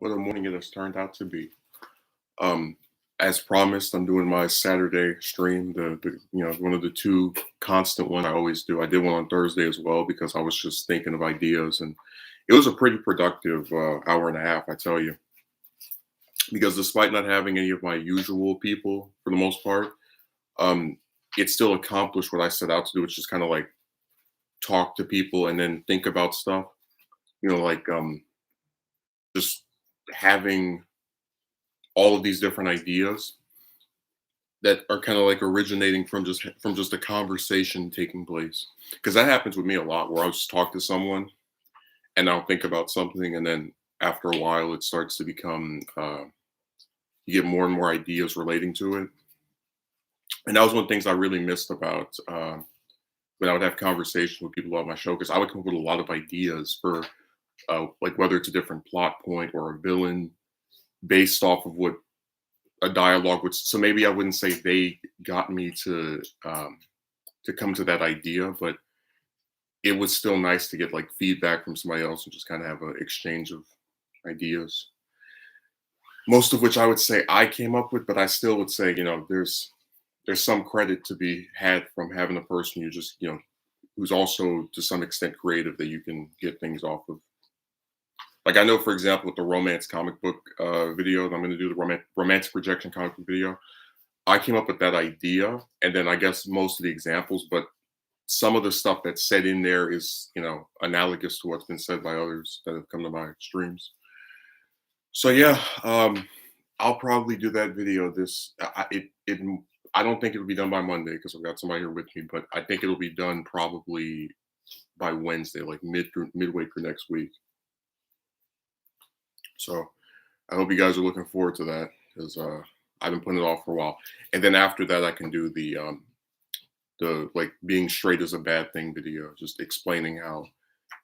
What a morning it has turned out to be. Um, as promised, I'm doing my Saturday stream. The one of the two constant one I always do. I did one on Thursday as well because I was just thinking of ideas, and it was a pretty productive hour and a half, I tell you. Because despite not having any of my usual people for the most part, um, it still accomplished what I set out to do, which is kind of like talk to people and then think about stuff. Just having all of these different ideas that are kind of like originating from just a conversation taking place, because that happens with me a lot where I'll just talk to someone and I'll think about something, and then after a while it starts to become you get more and more ideas relating to it. And that was one of the things I really missed about when I would have conversations with people about my show, because I would come up with a lot of ideas for like whether it's a different plot point or a villain based off of what a dialogue would. So maybe I wouldn't say they got me to come to that idea, but it was still nice to get like feedback from somebody else and just kind of have an exchange of ideas. Most of which I would say I came up with, but I still would say, there's some credit to be had from having a person you just, who's also to some extent creative that you can get things off of. Like I know, for example, with the romance comic book video that I'm going to do, the romantic projection comic book video, I came up with that idea, and then I guess most of the examples, but some of the stuff that's said in there is, analogous to what's been said by others that have come to my streams. So yeah, I'll probably do that video. I don't think it'll be done by Monday because I've got somebody here with me, but I think it'll be done probably by Wednesday, like midway through next week. So I hope you guys are looking forward to that because I've been putting it off for a while. And then after that, I can do the like being straight is a bad thing video, just explaining how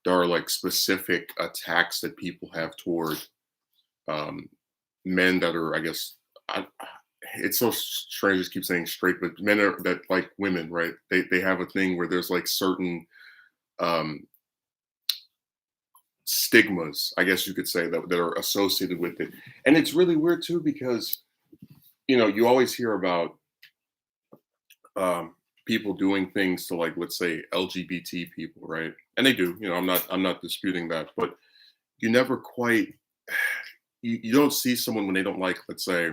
there are like specific attacks that people have toward um, men that are, I guess, it's so strange to keep saying straight, but men are that like women, right? They have a thing where there's like certain um, stigmas, I guess you could say, that are associated with it. And it's really weird too because you always hear about um, people doing things to, like, let's say LGBT people, right? And they do. I'm not disputing that, but you never quite you don't see someone when they don't like, let's say,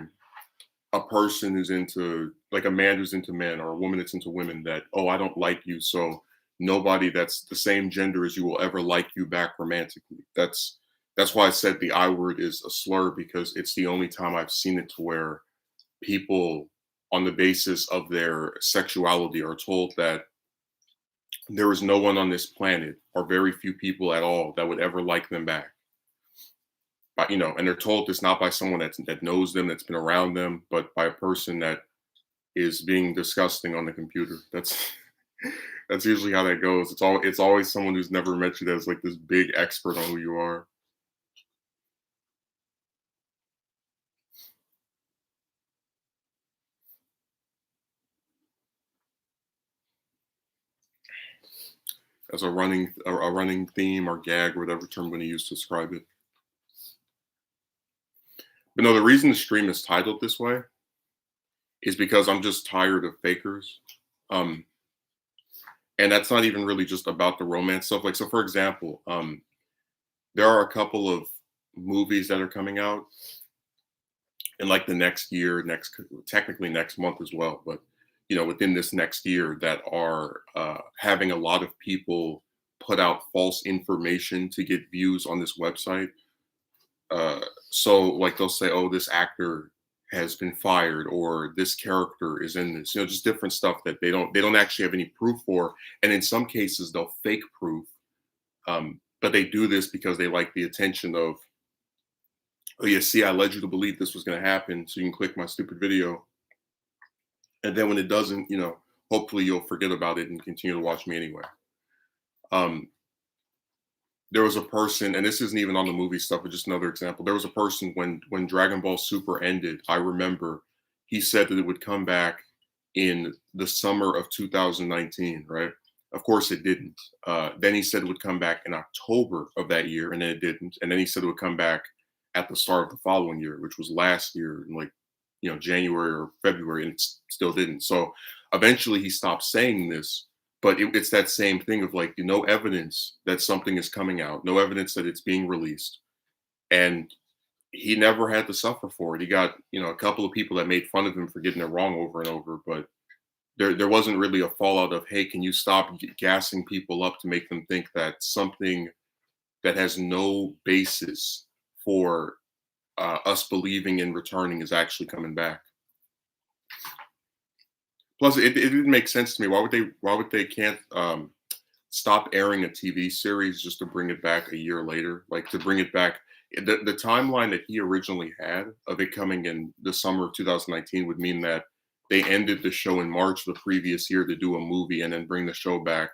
a person who's into, like, a man who's into men or a woman that's into women, that, oh, I don't like you, so nobody that's the same gender as you will ever like you back romantically. That's why I said the I word is a slur, because it's the only time I've seen it to where people on the basis of their sexuality are told that there is no one on this planet or very few people at all that would ever like them back. But, and they're told this not by someone that knows them, that's been around them, but by a person that is being disgusting on the computer. That's usually how that goes. It's always someone who's never met you that's like this big expert on who you are. As a running theme or gag or whatever term I'm going to use to describe it. But no, the reason the stream is titled this way is because I'm just tired of fakers. Um, and that's not even really just about the romance stuff. Like, so for example, there are a couple of movies that are coming out in like the next year, technically next month as well, but within this next year, that are having a lot of people put out false information to get views on this website. Uh, so like they'll say, oh, this actor has been fired, or this character is in this, just different stuff that they don't actually have any proof for. And in some cases they'll fake proof. But they do this because they like the attention of, oh yeah, see, I led you to believe this was going to happen, so you can click my stupid video. And then when it doesn't, hopefully you'll forget about it and continue to watch me anyway. Um, there was a person, and this isn't even on the movie stuff, but just another example. There was a person when Dragon Ball Super ended. I remember he said that it would come back in the summer of 2019, right? Of course it didn't. Then he said it would come back in October of that year, and then it didn't. And then he said it would come back at the start of the following year, which was last year, in like January or February, and it still didn't. So eventually he stopped saying this, but it's that same thing of like no evidence that something is coming out, no evidence that it's being released, and he never had to suffer for it. He got a couple of people that made fun of him for getting it wrong over and over, but there wasn't really a fallout of, hey, can you stop gassing people up to make them think that something that has no basis for us believing in returning is actually coming back. Plus, it didn't make sense to me. Why would they can't stop airing a TV series just to bring it back a year later? Like to bring it back, the timeline that he originally had of it coming in the summer of 2019 would mean that they ended the show in March of the previous year to do a movie and then bring the show back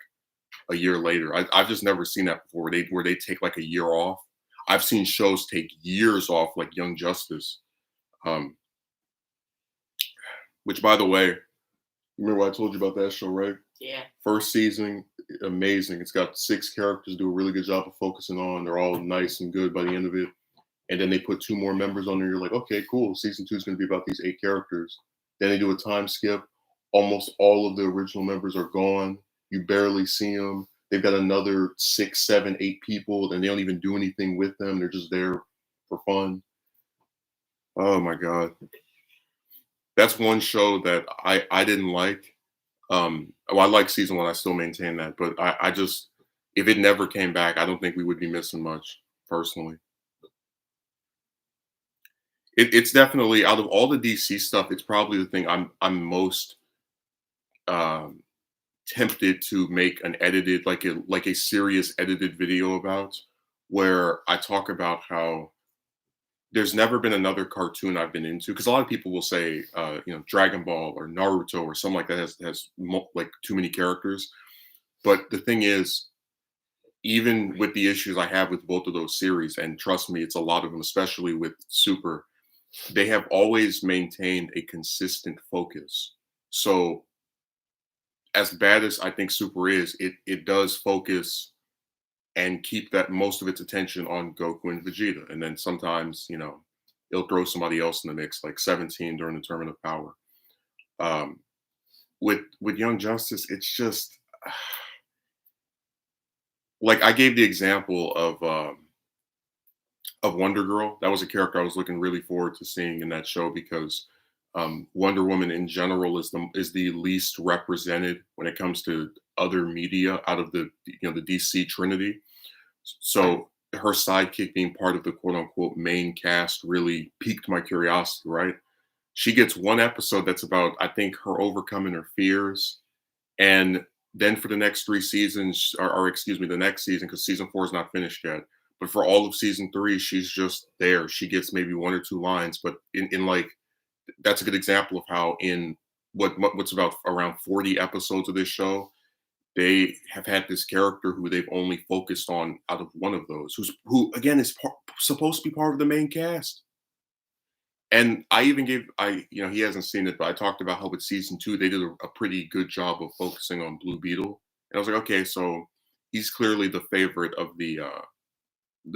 a year later. I've just never seen that before. Where they take like a year off. I've seen shows take years off, like Young Justice, um, which, by the way, remember what I told you about that show, right? Yeah. First season, amazing. It's got 6 characters, do a really good job of focusing on. They're all nice and good by the end of it. And then they put 2 more members on there. You're like, okay, cool. Season 2 is going to be about these 8 characters. Then they do a time skip. Almost all of the original members are gone. You barely see them. They've got another 6, 7, 8 people, and they don't even do anything with them. They're just there for fun. Oh my God. That's one show that I didn't like. Well, I like season 1. I still maintain that, but I just, if it never came back, I don't think we would be missing much. Personally, it's definitely, out of all the DC stuff, it's probably the thing I'm most um, tempted to make an edited, like a serious edited video about, where I talk about how there's never been another cartoon I've been into, because a lot of people will say, Dragon Ball or Naruto or something like that has like too many characters. But the thing is, even with the issues I have with both of those series, and trust me, it's a lot of them, especially with Super, they have always maintained a consistent focus. So as bad as I think Super is, it does focus and keep that most of its attention on Goku and Vegeta. And then sometimes, it'll throw somebody else in the mix, like 17 during the Tournament of Power. Um, with Young Justice, it's just like I gave the example of Wonder Girl. That was a character I was looking really forward to seeing in that show, because Wonder Woman in general is the least represented when it comes to other media out of the DC Trinity. So her sidekick being part of the quote unquote main cast really piqued my curiosity, right? She gets one episode that's about, I think, her overcoming her fears. And then for the next 3 seasons, or excuse me, the next season, because season 4 is not finished yet. But for all of season 3, she's just there. She gets maybe 1 or 2 lines, but in like, that's a good example of how in what's about around 40 episodes of this show, they have had this character who they've only focused on out of one of those, who again is supposed to be part of the main cast. And I even he hasn't seen it, but I talked about how with season 2 they did a pretty good job of focusing on Blue Beetle, and I was like, okay, so he's clearly the favorite of the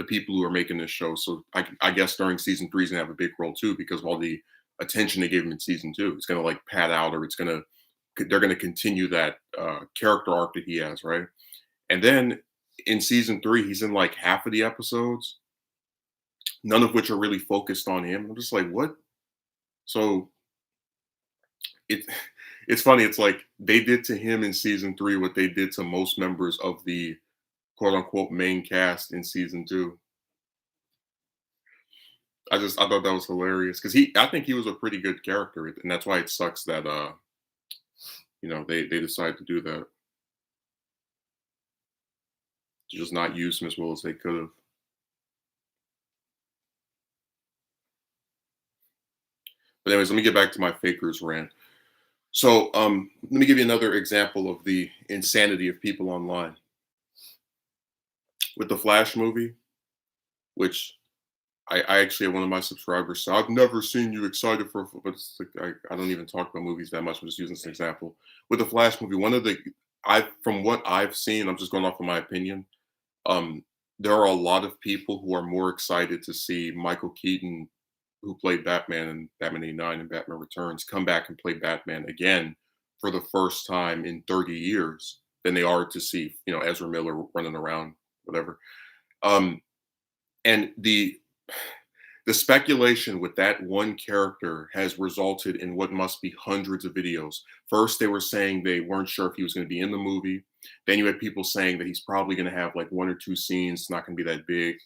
people who are making this show. So I guess during season 3 he's gonna have a big role too, because of all the attention they gave him in season 2. It's gonna like pad out, or they're gonna continue that character arc that he has, right? And then in season 3, he's in like half of the episodes, none of which are really focused on him. I'm just like, what? So it it's funny. It's like they did to him in season 3 what they did to most members of the quote unquote main cast in season 2. I thought that was hilarious, because I think he was a pretty good character, and that's why it sucks that they decided to do that, to just not use him as well as they could have. But anyways, let me get back to my fakers rant. So let me give you another example of the insanity of people online. With the Flash movie, which I actually had one of my subscribers say, I've never seen you excited for, but it's like, I don't even talk about movies that much. I'm just using this example. With the Flash movie, from what I've seen, I'm just going off of my opinion. Um, there are a lot of people who are more excited to see Michael Keaton, who played Batman in Batman '89 and Batman Returns, come back and play Batman again for the first time in 30 years than they are to see, Ezra Miller running around, whatever. Um, and the speculation with that one character has resulted in what must be hundreds of videos. First, they were saying they weren't sure if he was going to be in the movie. Then you had people saying that he's probably going to have like one or two scenes, it's not going to be that big.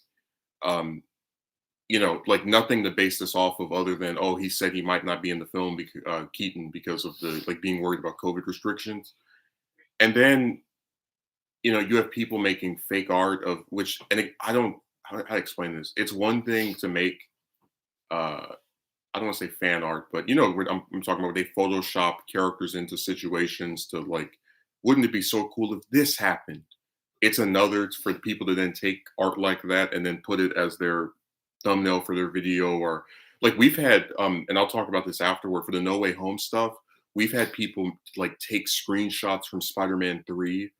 Um, like nothing to base this off of other than, oh, he said he might not be in the film, Keaton, because of the like being worried about COVID restrictions. And then, you have people making fake art of which, and I don't, how to explain this. It's one thing to make, uh, I don't want to say fan art, but what I'm talking about, they Photoshop characters into situations to like, wouldn't it be so cool if this happened? It's another for the people to then take art like that and then put it as their thumbnail for their video, or like we've had, and I'll talk about this afterward for the No Way Home stuff. We've had people like take screenshots from Spider-Man 3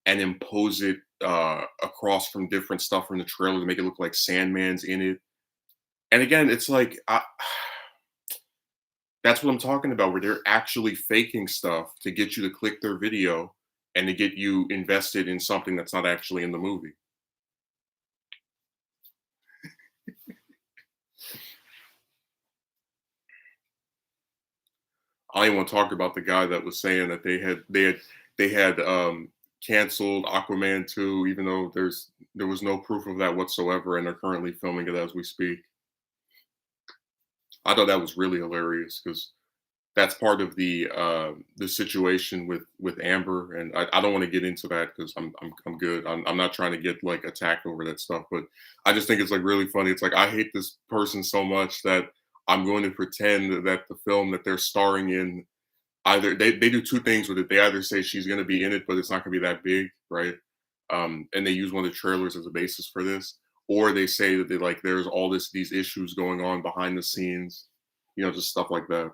and impose it across from different stuff from the trailer to make it look like Sandman's in it. And again, it's like that's what I'm talking about, where they're actually faking stuff to get you to click their video and to get you invested in something that's not actually in the movie. I don't even want to talk about the guy that was saying that they had canceled Aquaman 2, even though there was no proof of that whatsoever, and they're currently filming it as we speak. I thought that was really hilarious because that's part of the situation with Amber, and I don't want to get into that because I'm good. I'm not trying to get like attacked over that stuff, but I just think it's like really funny. It's like I hate this person so much that I'm going to pretend that the film that they're starring in, either they do two things with it. They either say she's going to be in it, but it's not going to be that big, right? And they use one of the trailers as a basis for this, or they say that they like there's all these issues going on behind the scenes, just stuff like that.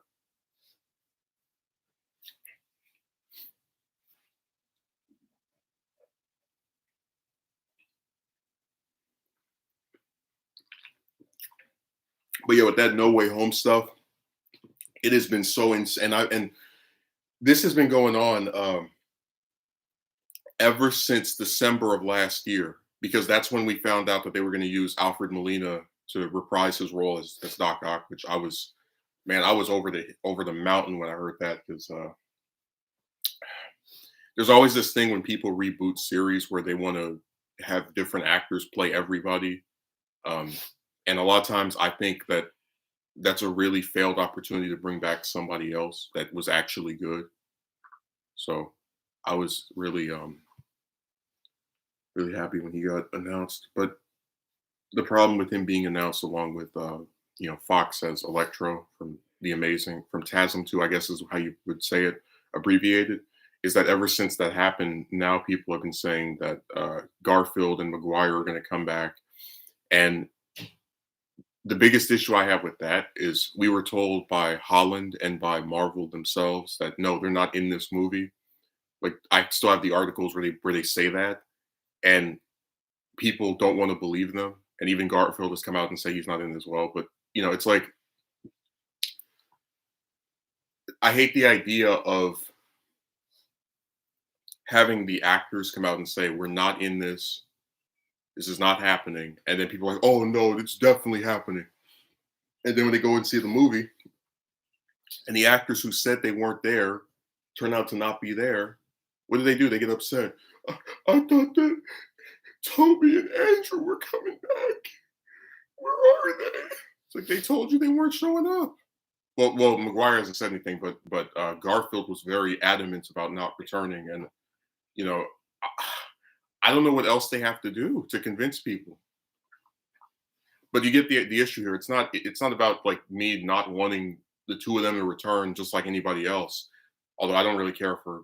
But yeah, with that No Way Home stuff, it has been so insane. And this has been going on ever since December of last year, because that's when we found out that they were going to use Alfred Molina to reprise his role as Doc Ock, which I was over the mountain when I heard that, because there's always this thing when people reboot series where they want to have different actors play everybody. Um, and a lot of times I think that that's a really failed opportunity to bring back somebody else that was actually good. So I was really happy when he got announced. But the problem with him being announced along with Fox as Electro from from TASM 2, I guess is how you would say it, abbreviated, is that ever since that happened, now people have been saying that Garfield and Maguire are going to come back. And the biggest issue I have with that is we were told by Holland and by Marvel themselves that no, they're not in this movie. Like I still have the articles where they say that, and people don't want to believe them. And even Garfield has come out and say he's not in as well. But it's like I hate the idea of having the actors come out and say we're not in this. This is not happening. And then people are like, oh no, it's definitely happening. And then when they go and see the movie, and the actors who said they weren't there turn out to not be there, what do? They get upset. I thought that Toby and Andrew were coming back. Where are they? It's like they told you they weren't showing up. Well, McGuire hasn't said anything, but Garfield was very adamant about not returning, and you know, I don't know what else they have to do to convince people. But you get the issue here. It's not about like me not wanting the two of them to return, just like anybody else. Although I don't really care for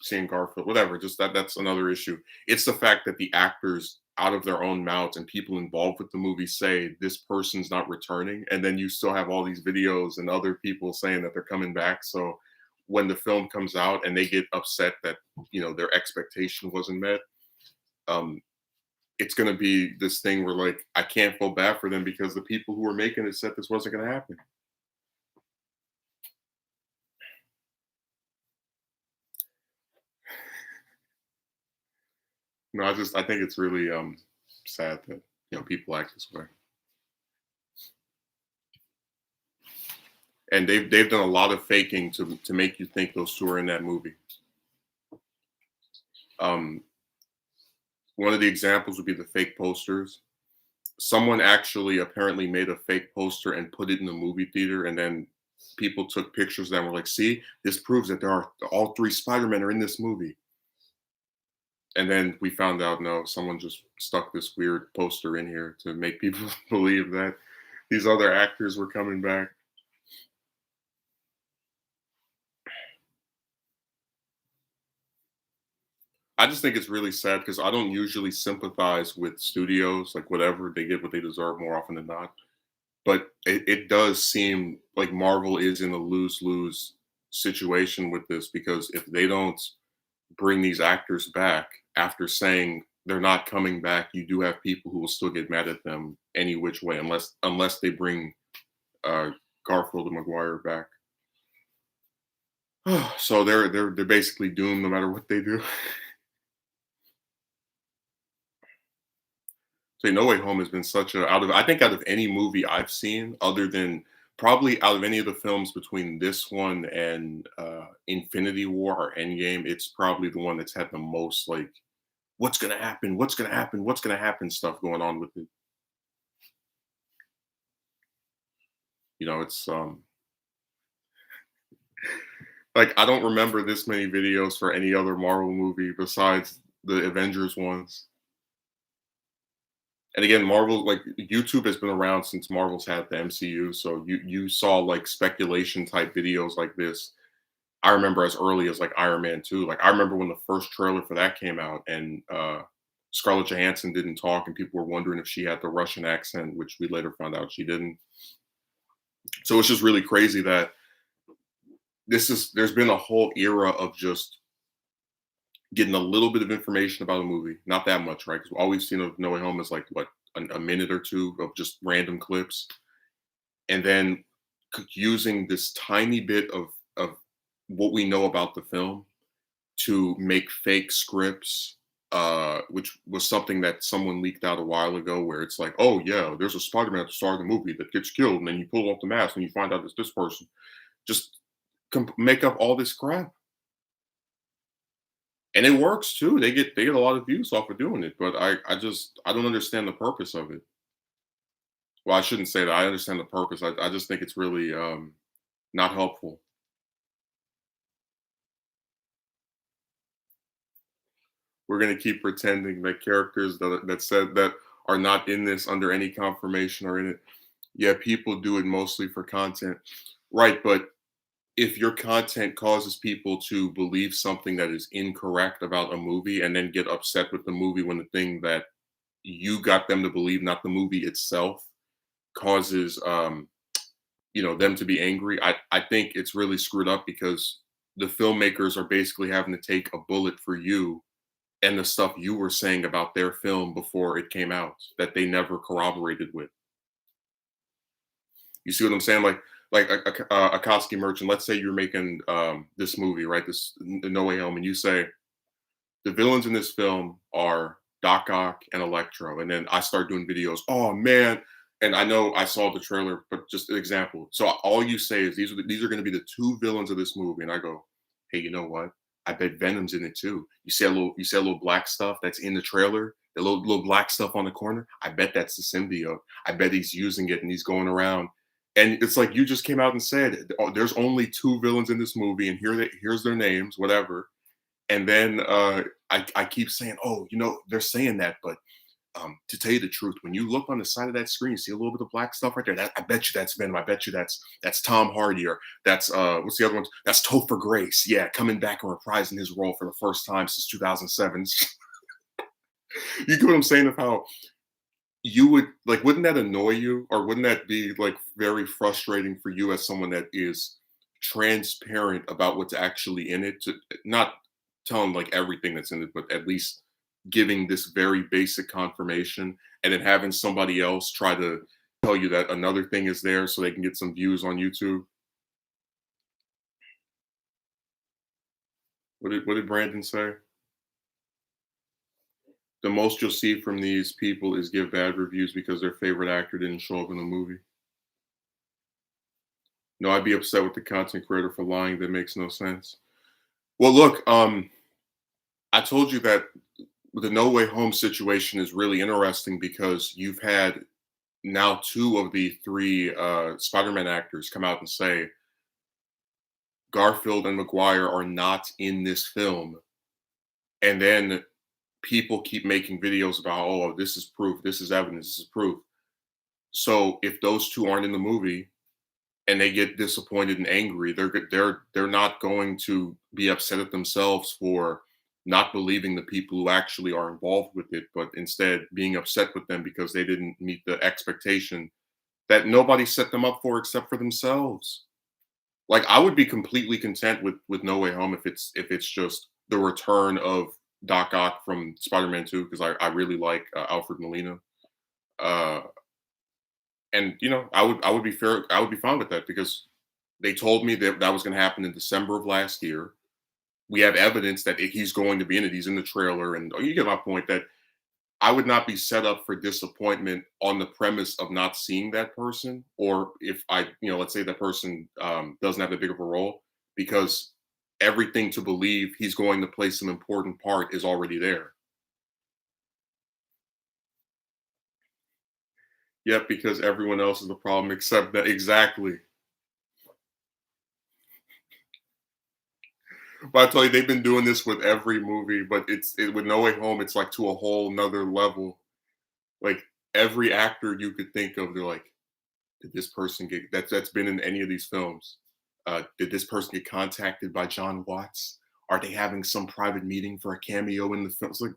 seeing Garfield, whatever. Just that's another issue. It's the fact that the actors out of their own mouths and people involved with the movie say this person's not returning, and then you still have all these videos and other people saying that they're coming back. So when the film comes out and they get upset that their expectation wasn't met, um, it's gonna be this thing where like I can't feel bad for them because the people who were making it said this wasn't gonna happen. No, I think it's really sad that people act this way. And they've done a lot of faking to make you think those two are in that movie. Um, One of the examples would be the fake posters. Someone actually apparently made a fake poster and put it in the movie theater, and then people took pictures that were like, "See, this proves that there are all three Spider-Men are in this movie." And then we found out no, someone just stuck this weird poster in here to make people believe that these other actors were coming back. I just think it's really sad because I don't usually sympathize with studios, like whatever they get what they deserve more often than not. But it does seem like Marvel is in a lose lose situation with this because if they don't bring these actors back after saying they're not coming back, you do have people who will still get mad at them any which way, unless they bring uh, Garfield and Maguire back. So they're basically doomed no matter what they do. So No Way Home has been such a out of any movie I've seen, other than probably out of any of the films between this one and Infinity War or Endgame, it's probably the one that's had the most like what's gonna happen, what's gonna happen, what's gonna happen stuff going on with it. It's like I don't remember this many videos for any other Marvel movie besides the Avengers ones. And again, Marvel like YouTube has been around since Marvel's had the MCU, so you saw like speculation type videos like this. I remember as early as like Iron Man 2. Like I remember when the first trailer for that came out and Scarlett Johansson didn't talk and people were wondering if she had the Russian accent, which we later found out she didn't. So it's just really crazy that there's been a whole era of just getting a little bit of information about a movie, not that much, right? Because all we've seen of No Way Home is like what a minute or two of just random clips, and then using this tiny bit of what we know about the film to make fake scripts, which was something that someone leaked out a while ago, where it's like, oh yeah, there's a Spider-Man at the start of the movie that gets killed, and then you pull off the mask and you find out it's this person. Just make up all this crap, and it works too. They get a lot of views off of doing it, but I don't understand the purpose of it. Well, I shouldn't say that. I understand the purpose. I just think it's really not helpful. We're gonna keep pretending that characters that said that are not in this under any confirmation are in it. Yeah, people do it mostly for content, right? But if your content causes people to believe something that is incorrect about a movie and then get upset with the movie when the thing that you got them to believe, not the movie itself, causes them to be angry, I think it's really screwed up because the filmmakers are basically having to take a bullet for you and the stuff you were saying about their film before it came out that they never corroborated with. You see what I'm saying? Like a Akatsuki merchant. Let's say you're making this movie, right? This No Way Home, and you say the villains in this film are Doc Ock and Electro, and then I start doing videos. Oh man! And I know I saw the trailer, but just an example. So all you say is these are going to be the two villains of this movie, and I go, hey, you know what? I bet Venom's in it too. You see a little black stuff that's in the trailer, the little black stuff on the corner. I bet that's the symbiote. I bet he's using it and he's going around. And it's like you just came out and said, oh, there's only two villains in this movie, and here's their names, whatever. And then I keep saying, oh, they're saying that, but to tell you the truth, when you look on the side of that screen, you see a little bit of black stuff right there. I bet you that's Venom. I bet you that's Tom Hardy, or that's what's the other one? That's Topher Grace. Yeah, coming back and reprising his role for the first time since 2007. You get what I'm saying? Of how you would like, wouldn't that annoy you, or wouldn't that be like very frustrating for you as someone that is transparent about what's actually in it, to not tell them like everything that's in it, but at least giving this very basic confirmation and then having somebody else try to tell you that another thing is there so they can get some views on YouTube. What did Brandon say? The most you'll see from these people is give bad reviews because their favorite actor didn't show up in the movie. No, I'd be upset with the content creator for lying. That makes no sense. Well, look, I told you that the No Way Home situation is really interesting because you've had now two of the three Spider-Man actors come out and say Garfield and Maguire are not in this film, and then people keep making videos about, oh, this is proof, this is evidence, this is proof. So if those two aren't in the movie and they get disappointed and angry, they're not going to be upset at themselves for not believing the people who actually are involved with it, but instead being upset with them because they didn't meet the expectation that nobody set them up for except for themselves. Like I would be completely content with No Way Home if it's just the return of Doc Ock from Spider-Man 2 because I really like Alfred Molina. Uh, and I would be fair. I would be fine with that because they told me that that was going to happen in December of last year. We have evidence that he's going to be in it. He's in the trailer, and you get my point that I would not be set up for disappointment on the premise of not seeing that person, or if let's say that person doesn't have a big of a role, because everything to believe he's going to play some important part is already there. Yep, because everyone else is the problem except that exactly. But I tell you, they've been doing this with every movie, but with No Way Home, it's like to a whole nother level. Like every actor you could think of, they're like, did this person get that's been in any of these films? Did this person get contacted by John Watts? Are they having some private meeting for a cameo in the film? It's like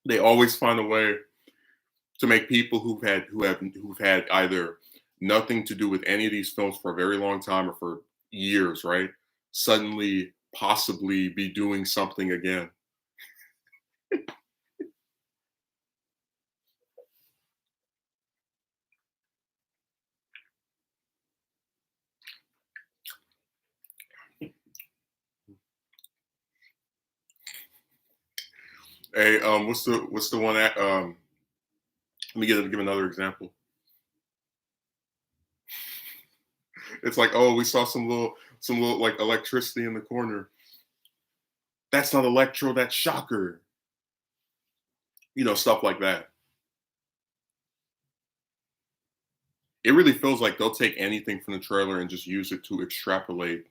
they always find a way to make people who've had either nothing to do with any of these films for a very long time or for years, right? Suddenly possibly be doing something again. Hey, what's the one at let me give another example. It's like, oh, we saw some little like electricity in the corner. That's not electro, that's shocker. Stuff like that. It really feels like they'll take anything from the trailer and just use it to extrapolate.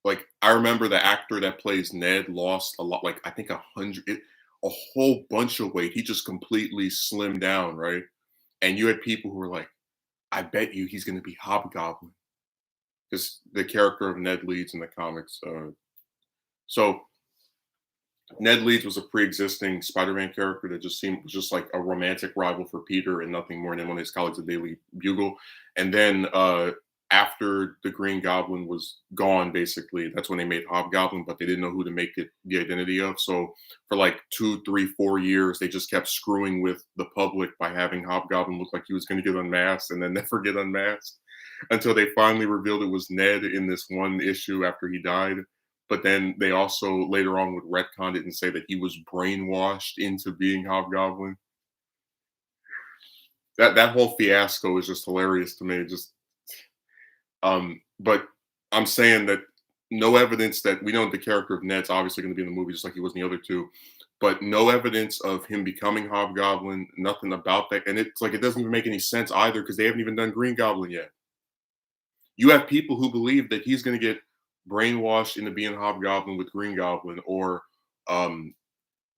Like I remember the actor that plays Ned lost a lot, like I think 100, a whole bunch of weight. He just completely slimmed down, right? And you had people who were like, "I bet you he's going to be Hobgoblin," because the character of Ned Leeds in the comics. So Ned Leeds was a pre-existing Spider-Man character that just seemed just like a romantic rival for Peter and nothing more than one of his colleagues at Daily Bugle. And then after the Green Goblin was gone, basically, that's when they made Hobgoblin, but they didn't know who to make it the identity of. So for like 2, 3, 4 years, they just kept screwing with the public by having Hobgoblin look like he was going to get unmasked and then never get unmasked until they finally revealed it was Ned in this one issue after he died. But then they also later on would retcon it and say that he was brainwashed into being Hobgoblin. That whole fiasco is just hilarious to me. But I'm saying that no evidence that we know the character of Ned's obviously going to be in the movie just like he was in the other two, but no evidence of him becoming Hobgoblin. Nothing about that, and it's like it doesn't even make any sense either because they haven't even done Green Goblin yet. You have people who believe that he's going to get brainwashed into being Hobgoblin with Green Goblin or um,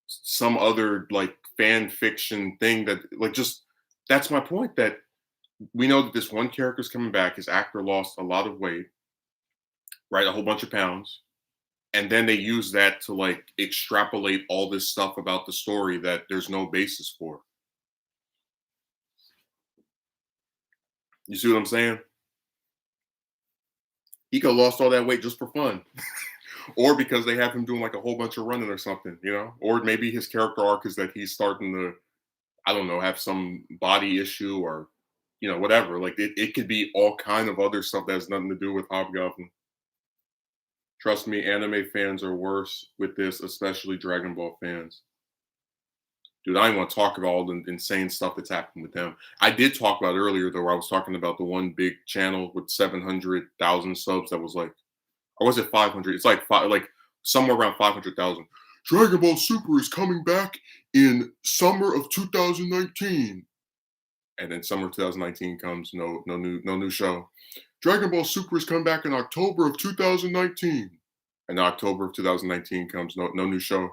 some other like fan fiction thing that like just that's my point that we know that this one character is coming back. His actor lost a lot of weight, right? A whole bunch of pounds. And then they use that to like extrapolate all this stuff about the story that there's no basis for. You see what I'm saying? He could have lost all that weight just for fun. or because they have him doing like a whole bunch of running or something, you know, or maybe his character arc is that he's starting to, I don't know, have some body issue or, you know, whatever. Like it could be all kind of other stuff that has nothing to do with Hobgoblin. Trust me, anime fans are worse with this, especially Dragon Ball fans. Dude, I don't want to talk about all the insane stuff that's happened with them. I did talk about earlier, though, where I was talking about the one big channel with 700,000 subs that was like, or was it 500? It's like like somewhere around 500,000. Dragon Ball Super is coming back in summer of 2019. And then summer of 2019 comes, no new show. Dragon Ball Super is coming back in October of 2019. And October of 2019 comes, no new show.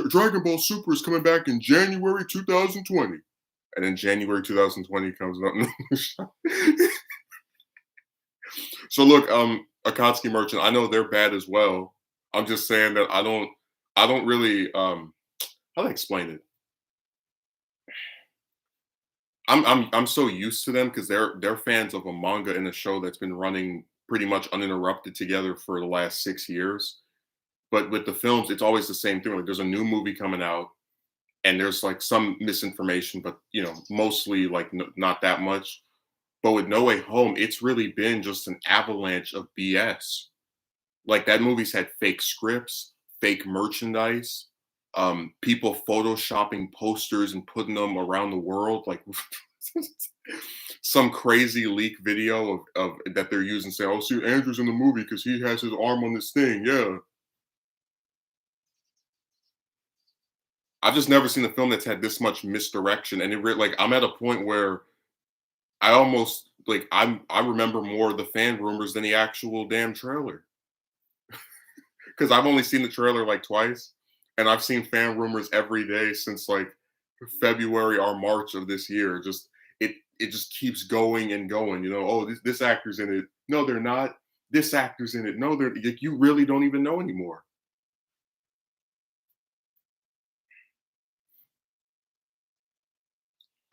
Dragon Ball Super is coming back in January 2020. And then January 2020 comes, no new show. So look, Akatsuki Merchant, I know they're bad as well. I'm just saying that I don't really how do I explain it? I'm so used to them because they're fans of a manga and a show that's been running pretty much uninterrupted together for the last 6 years. But with the films, it's always the same thing. Like there's a new movie coming out, and there's like some misinformation, but you know, mostly like not that much. But with No Way Home, it's really been just an avalanche of BS. Like that movie's had fake scripts, fake merchandise, people photoshopping posters and putting them around the world, like some crazy leak video of that they're using, say, "Oh, see, Andrew's in the movie because he has his arm on this thing." Yeah, I've just never seen a film that's had this much misdirection, and like I'm at a point where I almost like I remember more of the fan rumors than the actual damn trailer because I've only seen the trailer like twice, and I've seen fan rumors every day since like February or March of this year. Just it just keeps going and going. You know, oh this actor's in it. No, they're not. This actor's in it. No, they're like, you really don't even know anymore.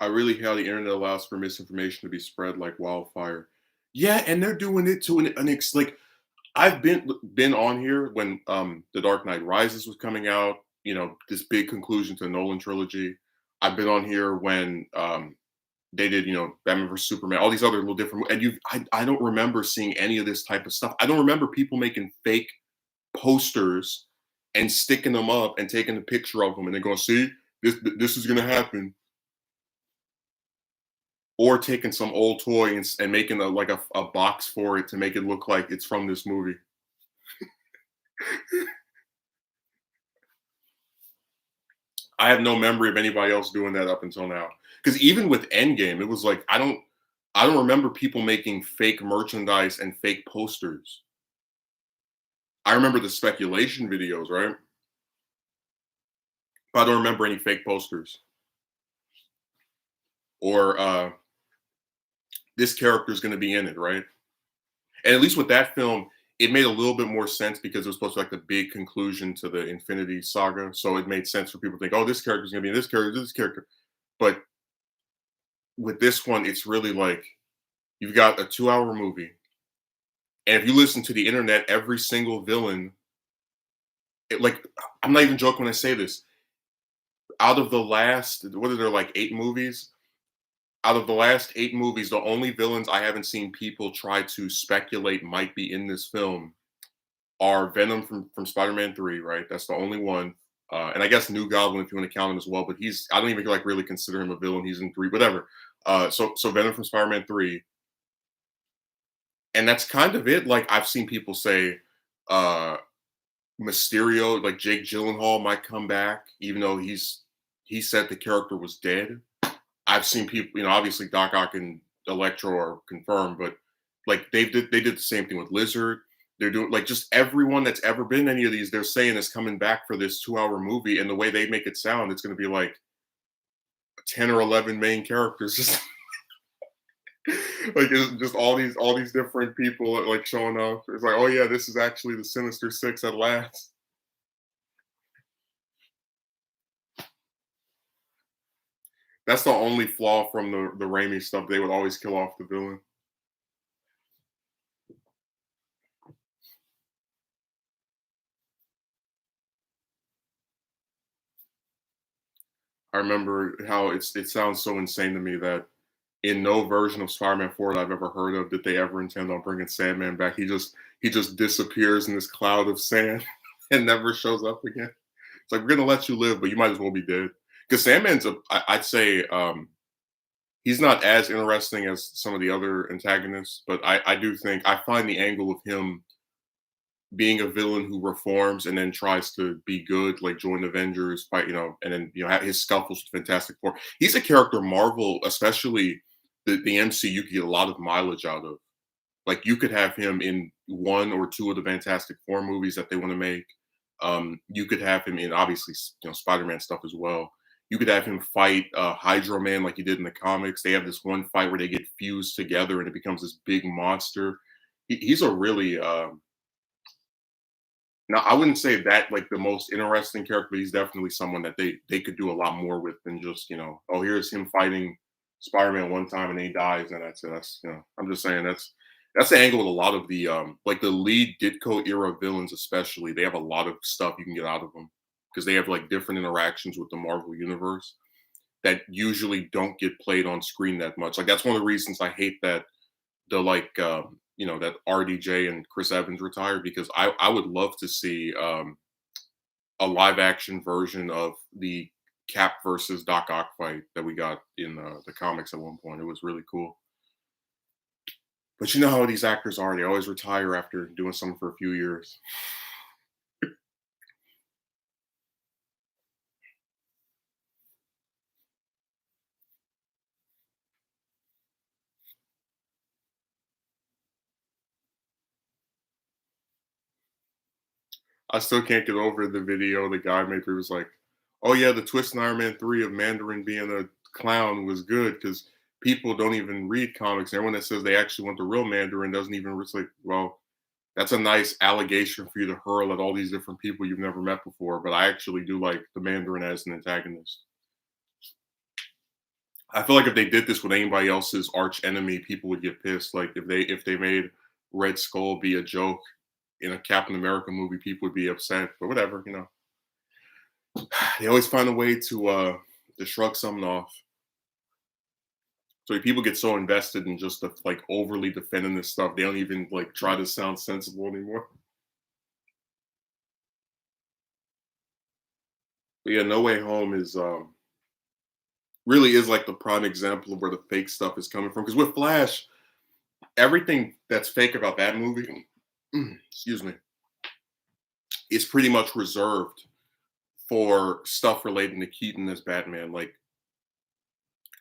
I really hate how the internet allows for misinformation to be spread like wildfire. Yeah, and they're doing it to like I've been on here when The Dark Knight Rises was coming out, you know, this big conclusion to the Nolan trilogy. I've been on here when they did, you know, Batman vs Superman, all these other little different, and I don't remember seeing any of this type of stuff. I don't remember people making fake posters and sticking them up and taking a picture of them and then going, see, this is gonna happen. Or taking some old toy and making a box for it to make it look like it's from this movie. I have no memory of anybody else doing that up until now. Because even with Endgame, it was like I don't remember people making fake merchandise and fake posters. I remember the speculation videos, right? But I don't remember any fake posters or this character is going to be in it, right? And at least with that film, it made a little bit more sense because it was supposed to be like the big conclusion to the Infinity Saga. So it made sense for people to think, oh, this character's going to be in this character. But with this one, it's really like you've got a 2 hour movie. And if you listen to the internet, every single villain, like, I'm not even joking when I say this. Out of the last, what are there, like 8 movies? Out of the last 8 movies, the only villains I haven't seen people try to speculate might be in this film are Venom from Spider-Man 3, right? That's the only one. And I guess New Goblin if you want to count him as well, but I don't even like really consider him a villain. He's in 3, whatever. So Venom from Spider-Man 3. And that's kind of it. Like I've seen people say uh Mysterio, like Jake Gyllenhaal might come back, even though he said the character was dead. I've seen people, you know, obviously Doc Ock and Electro are confirmed, but like they did the same thing with Lizard. They're doing like just everyone that's ever been in any of these, they're saying is coming back for this 2 hour movie. And the way they make it sound, it's gonna be like 10 or 11 main characters. Just like it's just all these different people like showing up. It's like, oh yeah, this is actually the Sinister Six at last. That's the only flaw from the Raimi stuff. They would always kill off the villain. I remember how it sounds so insane to me that in no version of Spider-Man 4 that I've ever heard of did they ever intend on bringing Sandman back. He just disappears in this cloud of sand and never shows up again. It's like we're gonna let you live, but you might as well be dead. Because Sandman's I'd say he's not as interesting as some of the other antagonists, but I do think I find the angle of him being a villain who reforms and then tries to be good, like join the Avengers, fight, and then his scuffles with Fantastic Four. He's a character Marvel, especially the MCU, could get a lot of mileage out of. Like you could have him in one or two of the Fantastic Four movies that they want to make. You could have him in obviously Spider-Man stuff as well. You could have him fight Hydro Man like he did in the comics. They have this one fight where they get fused together and it becomes this big monster. He's a really now, I wouldn't say that like the most interesting character, but he's definitely someone that they could do a lot more with than just, oh, here's him fighting Spider-Man one time and then he dies and that's it. That's I'm just saying that's the angle with a lot of the like the lead Ditko era villains, especially. They have a lot of stuff you can get out of them because they have like different interactions with the Marvel universe that usually don't get played on screen that much. Like that's one of the reasons I hate that the like that RDJ and Chris Evans retired because I would love to see a live action version of the Cap versus Doc Ock fight that we got in the comics at one point. It was really cool. But you know how these actors are; they always retire after doing something for a few years. I still can't get over the video the guy made where he was like, "Oh yeah, the twist in Iron Man 3 of Mandarin being a clown was good because people don't even read comics. Everyone that says they actually want the real Mandarin doesn't even." It's like, well, that's a nice allegation for you to hurl at all these different people you've never met before. But I actually do like the Mandarin as an antagonist. I feel like if they did this with anybody else's arch enemy, people would get pissed. Like if they made Red Skull be a joke in a Captain America movie, people would be upset. But whatever. They always find a way to shrug something off. So people get so invested in just the like overly defending this stuff, they don't even like try to sound sensible anymore. But yeah, No Way Home is really is like the prime example of where the fake stuff is coming from. Because with Flash, everything that's fake about that movie, excuse me, is pretty much reserved for stuff relating to Keaton as Batman. Like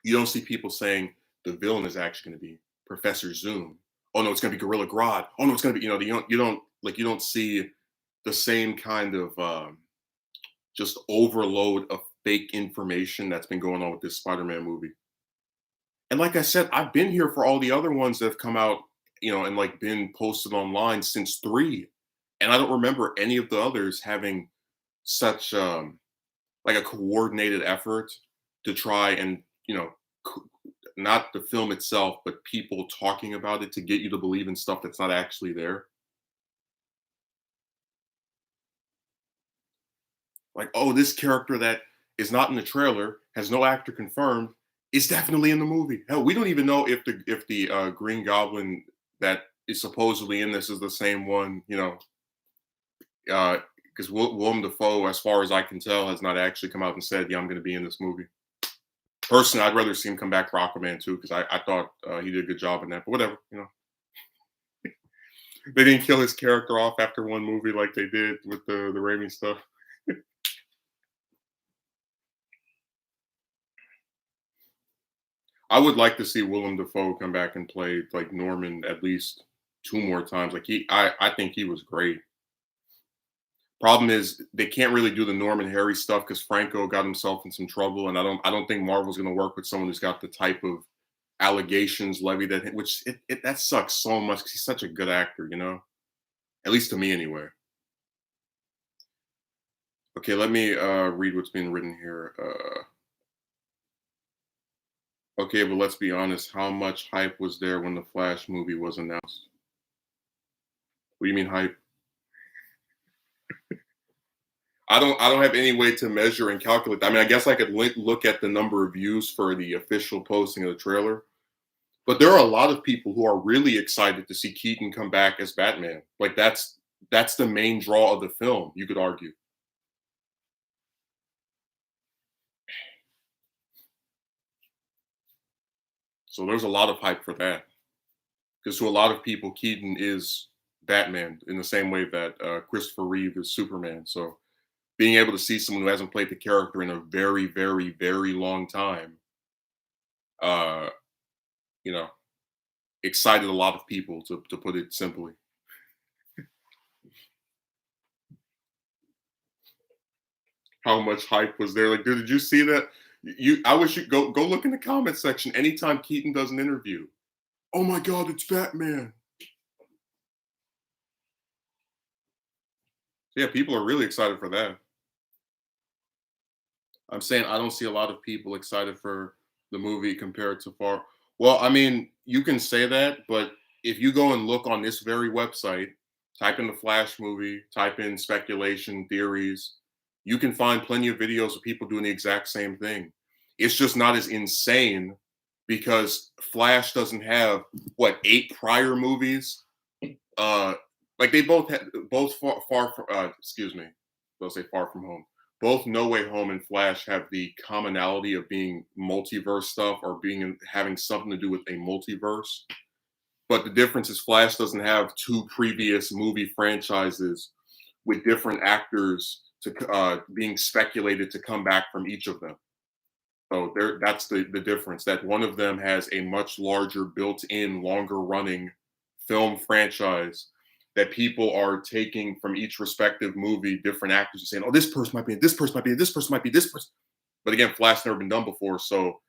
you don't see people saying the villain is actually going to be Professor Zoom. Oh no, it's going to be Gorilla Grodd. Oh no, it's going to be you don't see the same kind of just overload of fake information that's been going on with this Spider-Man movie. And like I said, I've been here for all the other ones that have come out, and like been posted online since three, and I don't remember any of the others having such like a coordinated effort to try and c- not the film itself, but people talking about it to get you to believe in stuff that's not actually there. Like, oh, this character that is not in the trailer has no actor confirmed is definitely in the movie. Hell, we don't even know if the Green Goblin that is supposedly in this is the same one. Because Willem Dafoe, as far as I can tell, has not actually come out and said, "Yeah, I'm going to be in this movie." Personally, I'd rather see him come back for Aquaman too, because I thought he did a good job in that. But whatever. They didn't kill his character off after one movie like they did with the Raimi stuff. I would like to see Willem Dafoe come back and play like Norman at least two more times. Like I think he was great. Problem is they can't really do the Norman Harry stuff because Franco got himself in some trouble, and I don't think Marvel's going to work with someone who's got the type of allegations levied at him, which that sucks so much because he's such a good actor. At least to me anyway. Okay, let me read what's being written here. Okay, but let's be honest. How much hype was there when the Flash movie was announced? What do you mean hype? I don't have any way to measure and calculate. I mean, I guess I could look at the number of views for the official posting of the trailer, but there are a lot of people who are really excited to see Keaton come back as Batman. Like that's the main draw of the film, you could argue. So there's a lot of hype for that. Because to a lot of people, Keaton is Batman in the same way that Christopher Reeve is Superman. So being able to see someone who hasn't played the character in a very, very, very long time, uh, you know, excited a lot of people to put it simply. How much hype was there? Like, dude, did you see that? I wish you go look in the comment section anytime Keaton does an interview. Oh my God, it's Batman. Yeah, people are really excited for that. I'm saying I don't see a lot of people excited for the movie compared to far. Well, I mean, you can say that, but if you go and look on this very website, type in the Flash movie, type in speculation theories, you can find plenty of videos of people doing the exact same thing. It's just not as insane because Flash doesn't have what, 8 prior movies. Uh, like they both had both far from excuse me, they'll say Far From Home. Both No Way Home and Flash have the commonality of being multiverse stuff or having something to do with a multiverse. But the difference is Flash doesn't have two previous movie franchises with different actors to being speculated to come back from each of them. So that's the difference. That one of them has a much larger, built-in, longer-running film franchise that people are taking from each respective movie, different actors, and saying, "Oh, this person might be in this person might be in this person might be this person." But again, Flash never been done before, so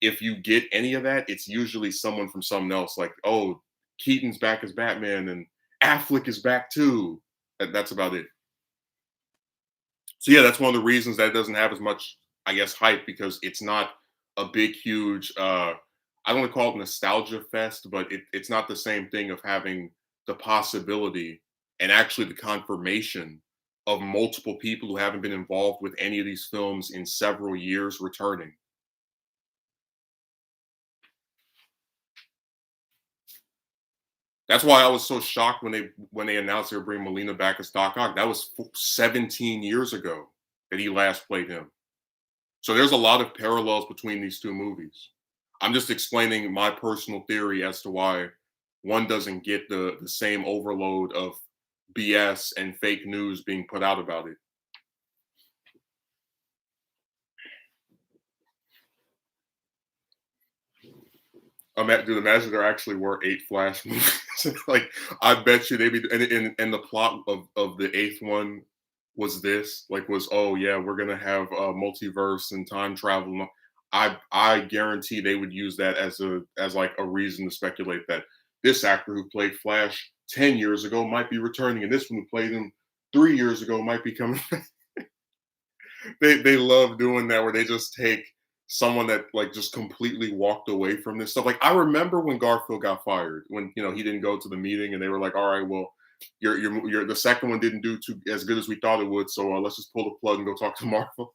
if you get any of that, it's usually someone from something else. Like, oh, Keaton's back as Batman, and Affleck is back too. That's about it. So yeah, that's one of the reasons that it doesn't have as much, I guess, hype because it's not a big, huge. I don't want to call it nostalgia fest, but it's not the same thing of having the possibility and actually the confirmation of multiple people who haven't been involved with any of these films in several years returning. That's why I was so shocked when they announced they were bringing Molina back as Doc Ock. That was 17 years ago that he last played him. So there's a lot of parallels between these two movies. I'm just explaining my personal theory as to why one doesn't get the same overload of BS and fake news being put out about it. Dude, imagine there actually were 8 Flash movies. Like, I bet you they be and the plot of the eighth one was this, like, was, oh yeah, we're gonna have a multiverse and time travel. I guarantee they would use that as like a reason to speculate that this actor who played Flash 10 years ago might be returning, and this one who played him 3 years ago might be coming. They love doing that where they just take someone that like just completely walked away from this stuff. Like I remember when Garfield got fired, when he didn't go to the meeting, and they were like, "All right, well, your the second one didn't do too as good as we thought it would, so let's just pull the plug and go talk to Marvel."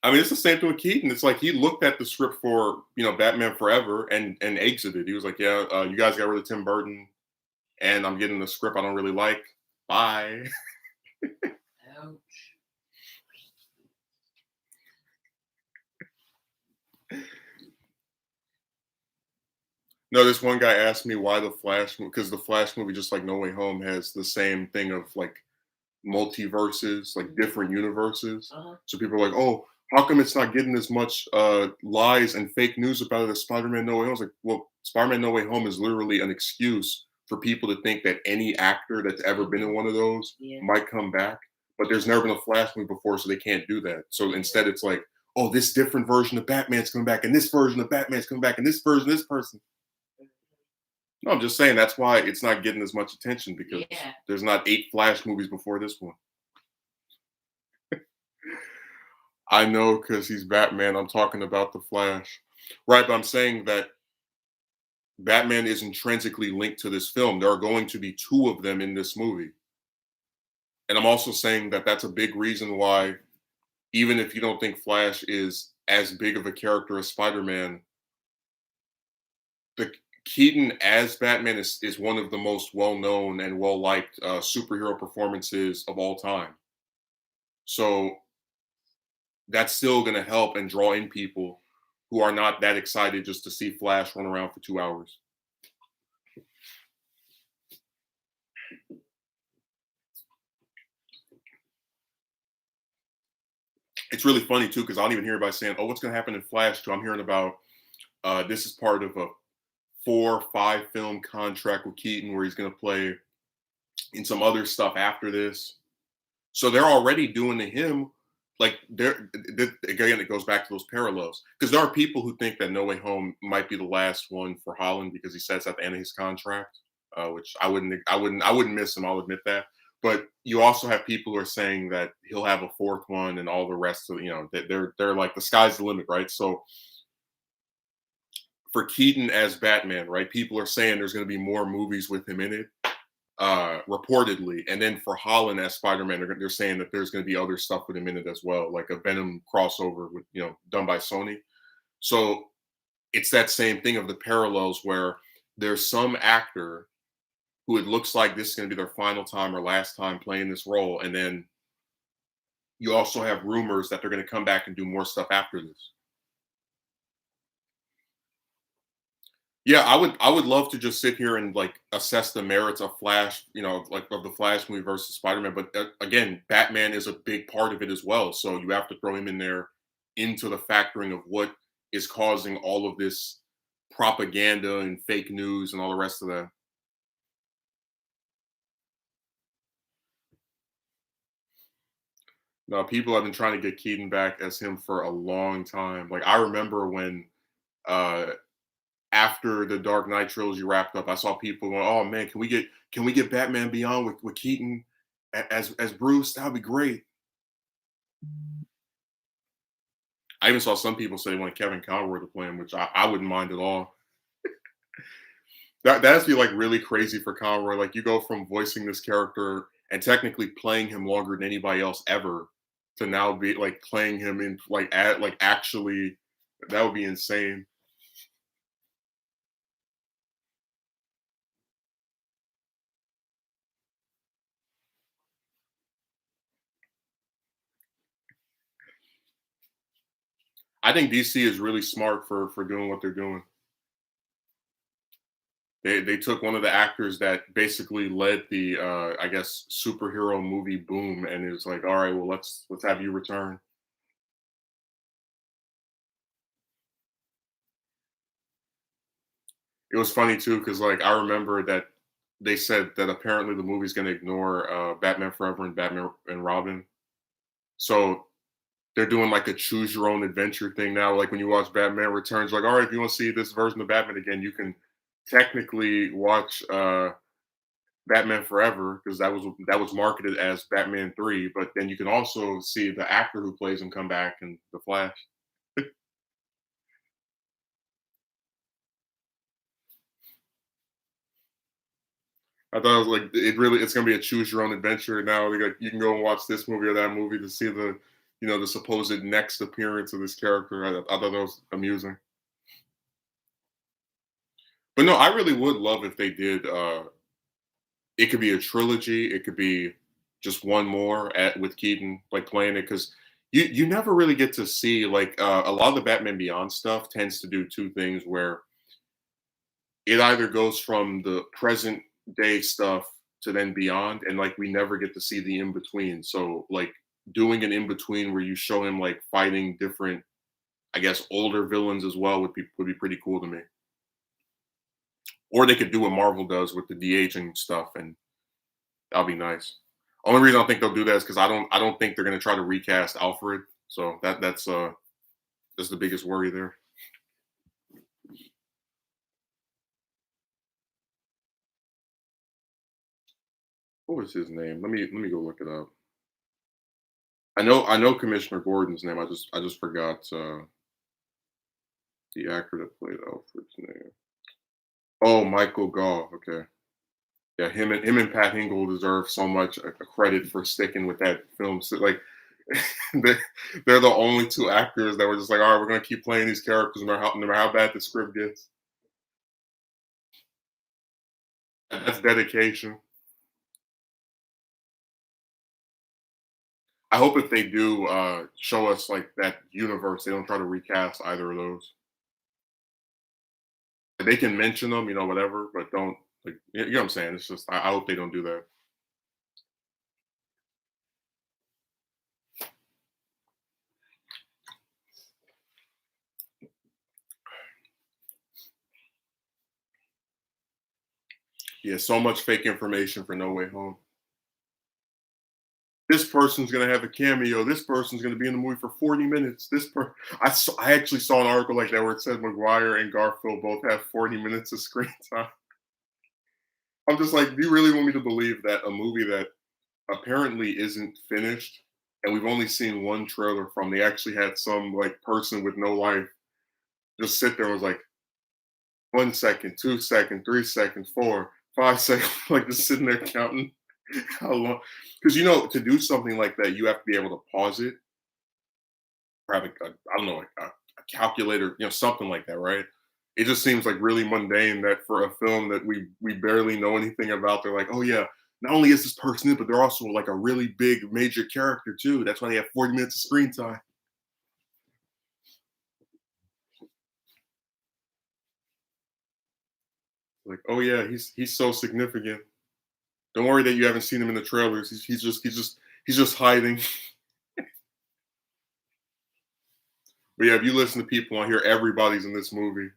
I mean, it's the same thing with Keaton. It's like he looked at the script for Batman Forever and exited. He was like, "Yeah, you guys got rid of Tim Burton, and I'm getting the script I don't really like. Bye." Ouch. No, this one guy asked me why the Flash, because the Flash movie, just like No Way Home, has the same thing of like multiverses, like different universes. Uh-huh. So people are like, "Oh, how come it's not getting as much lies and fake news about it as Spider-Man No Way Home?" I was like, well, Spider-Man No Way Home is literally an excuse for people to think that any actor that's ever been in one of those Yeah. might come back. But there's never been a Flash movie before, so they can't do that. So instead, it's like, oh, this different version of Batman's coming back, and this version of Batman's coming back, and this version, this person. No, I'm just saying that's why it's not getting as much attention because Yeah. there's not 8 Flash movies before this one. I know because he's Batman. I'm talking about the Flash, right? But I'm saying that Batman is intrinsically linked to this film. There are going to be two of them in this movie. And I'm also saying that that's a big reason why, even if you don't think Flash is as big of a character as Spider-Man, the Keaton as Batman is one of the most well-known and well-liked superhero performances of all time. So that's still going to help and draw in people who are not that excited just to see Flash run around for 2 hours. It's really funny too because I don't even hear anybody saying, "Oh, what's going to happen in Flash 2?" I'm hearing about this is part of a 4 or 5 film contract with Keaton where he's going to play in some other stuff after this. So they're already doing to him like again. It goes back to those parallels because there are people who think that No Way Home might be the last one for Holland because he says at the end of his contract, which I wouldn't miss him. I'll admit that. But you also have people who are saying that he'll have a fourth one and all the rest of that they're like the sky's the limit, right? So for Keaton as Batman, right? People are saying there's going to be more movies with him in it, reportedly. And then for Holland as Spider-Man, they're saying that there's going to be other stuff with him in it as well, like a Venom crossover with done by Sony. So it's that same thing of the parallels where there's some actor who it looks like this is going to be their final time or last time playing this role, and then you also have rumors that they're going to come back and do more stuff after this. Yeah, I would love to just sit here and like assess the merits of Flash, like of the Flash movie versus Spider-Man. But again, Batman is a big part of it as well. So you have to throw him in there into the factoring of what is causing all of this propaganda and fake news and all the rest of that. No, people have been trying to get Keaton back as him for a long time. Like I remember when uh after the Dark Knight trilogy wrapped up, I saw people going, "Oh man, can we get Batman Beyond with Keaton as Bruce? That would be great." I even saw some people say they want Kevin Conroy to play him, which I wouldn't mind at all. That's be like really crazy for Conroy. Like you go from voicing this character and technically playing him longer than anybody else ever to now be like playing him in like actually that would be insane. I think DC is really smart for doing what they're doing. They took one of the actors that basically led the I guess superhero movie boom and it was like, all right, well let's have you return. It was funny too because like I remember that they said that apparently the movie's going to ignore Batman Forever and Batman and Robin. So they're doing like a choose your own adventure thing now. Like when you watch Batman Returns, like, all right, if you want to see this version of Batman again, you can technically watch Batman Forever because that was marketed as Batman 3, but then you can also see the actor who plays him come back in The Flash. I thought it was like it's gonna be a choose your own adventure now. Like, you can go and watch this movie or that movie to see the supposed next appearance of this character. I thought that was amusing. But no, I really would love if they did it could be a trilogy, it could be just one more with Keaton like playing it because you never really get to see like a lot of the Batman Beyond stuff tends to do two things where it either goes from the present day stuff to then beyond, and like we never get to see the in between. So like doing an in between where you show him like fighting different, I guess, older villains as well would be pretty cool to me. Or they could do what Marvel does with the de-aging stuff, and that'll be nice. Only reason I don't think they'll do that is because I don't think they're gonna try to recast Alfred. So that's the biggest worry there. What was his name? Let me go look it up. I know Commissioner Gordon's name. I just forgot the actor that played Alfred's name. Oh, Michael Gall. Okay. Yeah, him and Pat Hingle deserve so much a credit for sticking with that film. So, like, they, they're the only two actors that were just like, all right, we're gonna keep playing these characters no matter how bad the script gets. That's dedication. I hope if they do show us like that universe, they don't try to recast either of those. They can mention them, whatever, but don't like you know what I'm saying. It's just I hope they don't do that. Yeah, so much fake information for No Way Home. This person's gonna have a cameo. This person's gonna be in the movie for 40 minutes. I actually saw an article like that where it said Maguire and Garfield both have 40 minutes of screen time. I'm just like, do you really want me to believe that a movie that apparently isn't finished and we've only seen one trailer from, they actually had some like person with no life just sit there and was like 1 second, 2 second, 3 seconds, 4, 5 seconds, like just sitting there counting how long. Because to do something like that, you have to be able to pause it, or have I don't know, like a calculator, something like that, right? It just seems like really mundane that for a film that we barely know anything about, they're like, oh yeah, not only is this person in, it, but they're also like a really big major character too. That's why they have 40 minutes of screen time. Like, oh yeah, he's so significant. Don't worry that you haven't seen him in the trailers. He's just hiding. But yeah, if you listen to people on here, everybody's in this movie.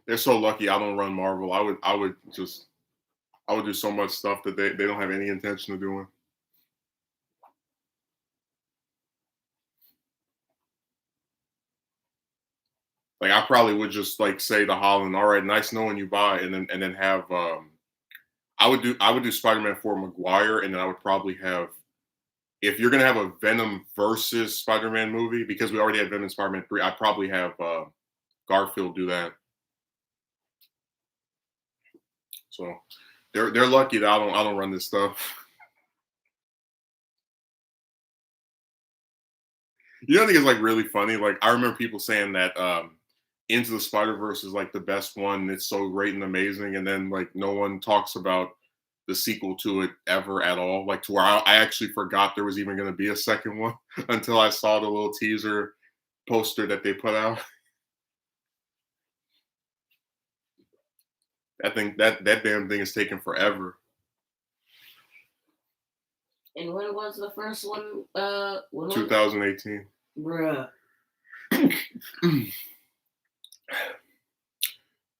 They're so lucky I don't run Marvel. I would do so much stuff that they don't have any intention of doing. Like I probably would just like say to Holland, "All right, nice knowing you, bye," and then have I would do Spider-Man 4 Maguire, and then I would probably have, if you're gonna have a Venom versus Spider-Man movie, because we already had Venom Spider-Man 3, I'd probably have Garfield do that. So they're lucky that I don't run this stuff. I think it's like really funny. Like I remember people saying that Into the Spider Verse is like the best one. It's so great and amazing, and then like no one talks about the sequel to it ever at all. Like to where I actually forgot there was even going to be a second one until I saw the little teaser poster that they put out. I think that damn thing is taking forever. And when was the first one? When was it? 2018. Bruh.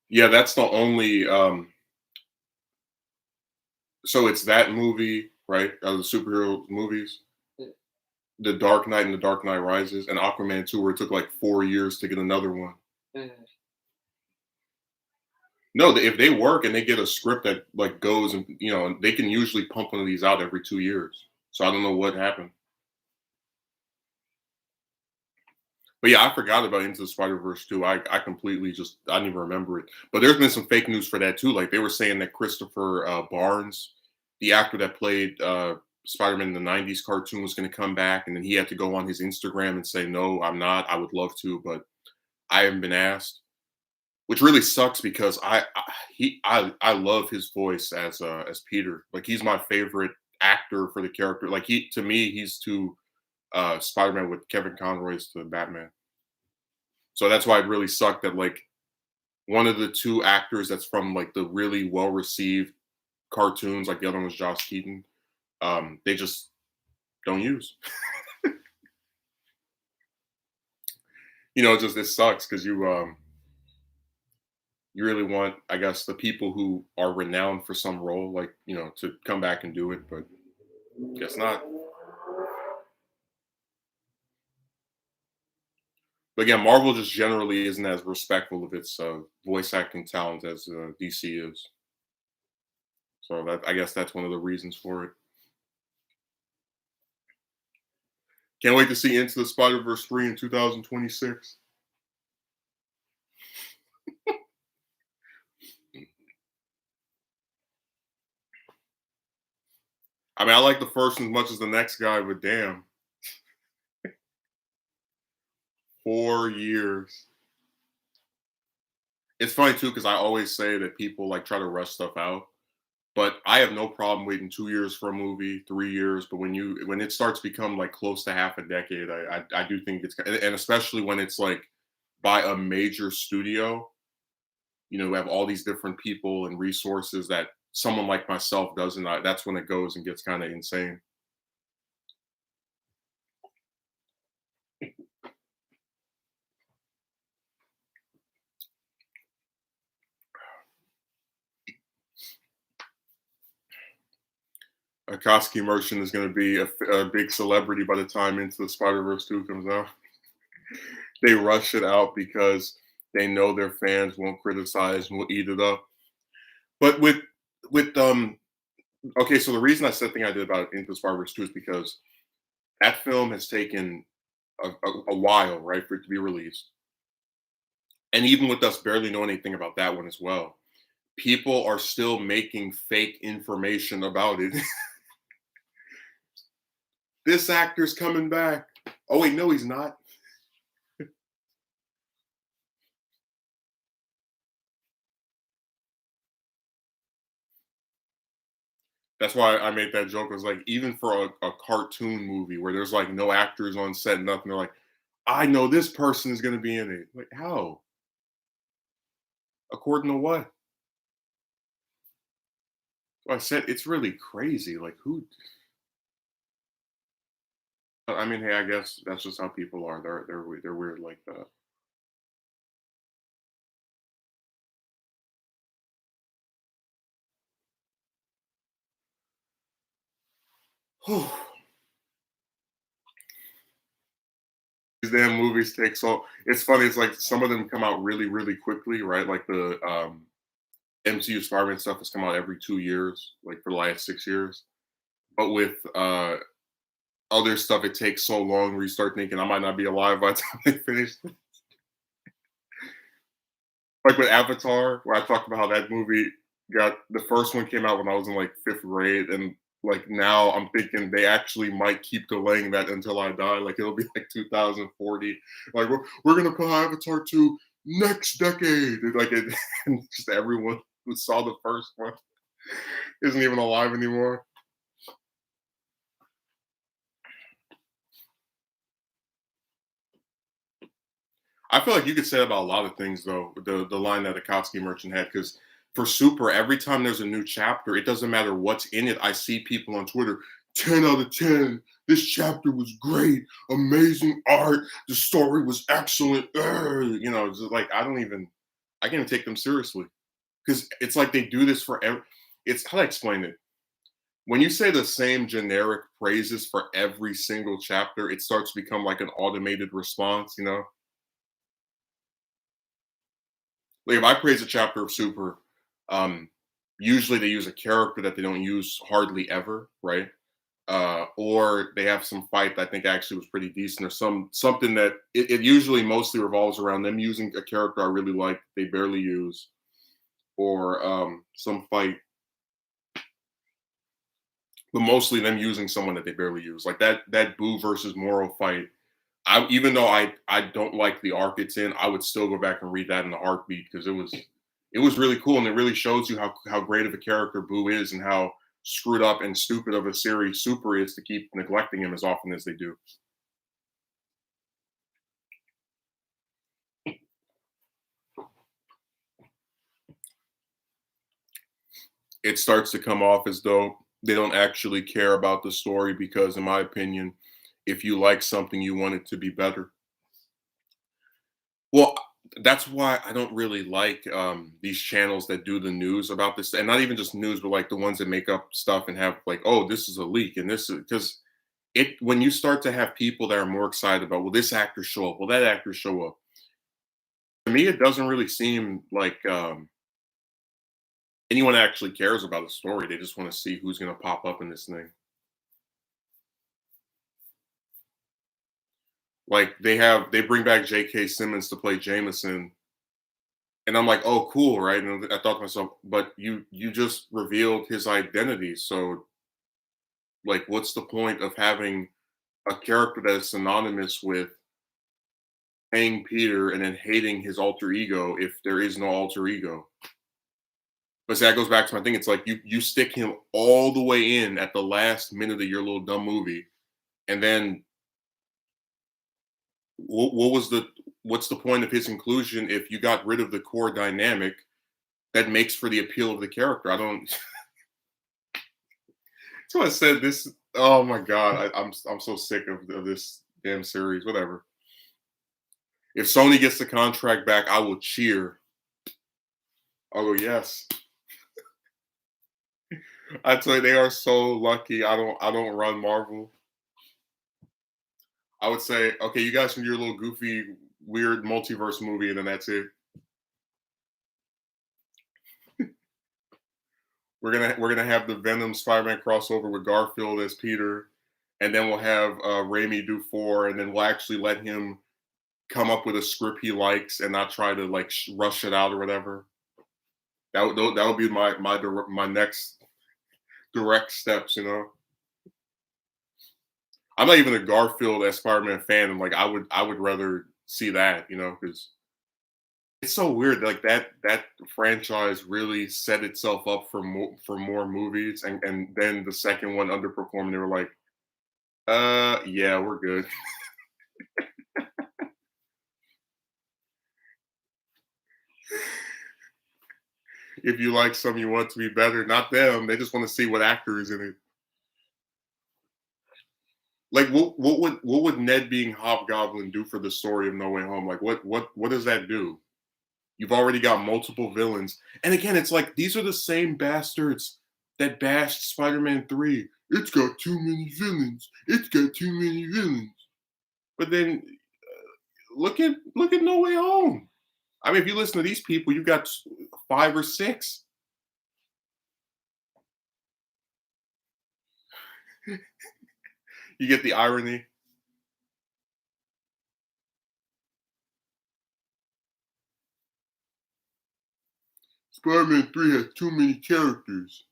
Yeah, that's the only. So it's that movie, right? The superhero movies, The Dark Knight and The Dark Knight Rises, and Aquaman 2, where it took like 4 years to get another one. Mm. No, if they work and they get a script that like goes and they can usually pump one of these out every 2 years. So I don't know what happened. But yeah, I forgot about Into the Spider Verse too. I completely just I didn't even remember it. But there's been some fake news for that too. Like they were saying that Christopher Barnes, the actor that played Spider Man in the '90s cartoon, was going to come back, and then he had to go on his Instagram and say, "No, I'm not. I would love to, but I haven't been asked." Which really sucks because I love his voice as Peter. Like he's my favorite actor for the character. Like he to me he's to Spider Man with Kevin Conroy's to Batman. So that's why it really sucked that like one of the two actors that's from like the really well received cartoons, like the other one was Josh Keaton, they just don't use. Just it sucks because you really want, I guess, the people who are renowned for some role, like to come back and do it, but guess not. But again, Marvel just generally isn't as respectful of its voice acting talent as DC is. So that I guess that's one of the reasons for it. Can't wait to see Into the Spider Verse 3 in 2026. I mean, I like the first one as much as the next guy, but damn, 4 years. It's funny too because I always say that people like try to rush stuff out, but I have no problem waiting 2 years for a movie, 3 years. But when it starts to become like close to half a decade, I do think and especially when it's like by a major studio, we have all these different people and resources that someone like myself doesn't. That's when it goes and gets kind of insane. Akatsuki Merchant is going to be a big celebrity by the time Into the Spider Verse 2 comes out. They rush it out because they know their fans won't criticize and will eat it up. But with okay, so the reason I said the thing I did about Into the Spider Verse 2 is because that film has taken a while, right, for it to be released. And even with us barely knowing anything about that one as well, people are still making fake information about it. This actor's coming back. Oh wait, no, he's not. That's why I made that joke. It was like even for a cartoon movie where there's like no actors on set, nothing. They're like, I know this person is going to be in it. Like how? According to what? So I said it's really crazy. Like who? I mean, hey, I guess that's just how people are. They're weird like that. These damn movies take so. It's funny. It's like some of them come out really, really quickly, right? Like the MCU Spider-Man stuff has come out every 2 years, like for the last 6 years. But with other stuff, it takes so long where you start thinking I might not be alive by the time they finish. Like with Avatar, where I talked about how that movie got the first one came out when I was in like fifth grade, and like now I'm thinking they actually might keep delaying that until I die. Like it'll be like 2040. Like we're gonna put Avatar 2 next decade. And, like it, and just everyone who saw the first one isn't even alive anymore. I feel like you could say that about a lot of things, though. The line that Akatsuki Merchant had, because for Super, every time there's a new chapter, it doesn't matter what's in it. I see people on Twitter, 10 out of 10. This chapter was great, amazing art. The story was excellent. It's just like I can't even take them seriously because it's like they do this for every. It's how do I explain it? When you say the same generic praises for every single chapter, it starts to become like an automated response. Like if I praise a chapter of Super, um, usually they use a character that they don't use hardly ever, right? Or they have some fight that I think actually was pretty decent, or something that it usually mostly revolves around them using a character I really like, they barely use, or some fight, but mostly them using someone that they barely use, like that Boo versus Moro fight. Even though I don't like the arc it's in, I would still go back and read that in a heartbeat because it was really cool and it really shows you how great of a character Boo is and how screwed up and stupid of a series Super is to keep neglecting him as often as they do. It starts to come off as though they don't actually care about the story because, in my opinion, if you like something, you want it to be better. Well, that's why I don't really like these channels that do the news about this, and not even just news, but like the ones that make up stuff and have like, oh, this is a leak, and this is because it when you start to have people that are more excited about, well, this actor show up, well, that actor show up. To me, it doesn't really seem like anyone actually cares about the story. They just want to see who's going to pop up in this thing. Like they bring back J.K. Simmons to play Jameson, and I'm like, oh, cool, right? And I thought to myself, but you just revealed his identity, so like, what's the point of having a character that is synonymous with playing Peter and then hating his alter ego if there is no alter ego? But see, that goes back to my thing. It's like you stick him all the way in at the last minute of your little dumb movie, and then what was what's the point of his inclusion if you got rid of the core dynamic that makes for the appeal of the character? I don't. So I said this. Oh my god, I'm so sick of this damn series. Whatever. If Sony gets the contract back, I will cheer. I'll go yes. I tell you, they are so lucky. I don't run Marvel. I would say, okay, you guys can do your little goofy, weird multiverse movie, and then that's it. We're gonna have the Venom Spider-Man crossover with Garfield as Peter, and then we'll have Raimi do 4, and then we'll actually let him come up with a script he likes and not try to like rush it out or whatever. That would be my next direct steps. I'm not even a Garfield as Spider-Man fan. I'm like I would rather see that, because it's so weird. Like that franchise really set itself up for more movies, and then the second one underperformed. They were like, yeah, we're good. If you like some, you want it to be better. Not them. They just want to see what actor is in it. Like what would Ned being Hobgoblin do for the story of No Way Home? Like what does that do? You've already got multiple villains. And again, it's like these are the same bastards that bashed Spider-Man 3. It's got too many villains. It's got too many villains. But then look at No Way Home. I mean, if you listen to these people, you've got 5 or 6. You get the irony. Spider-Man 3 has too many characters.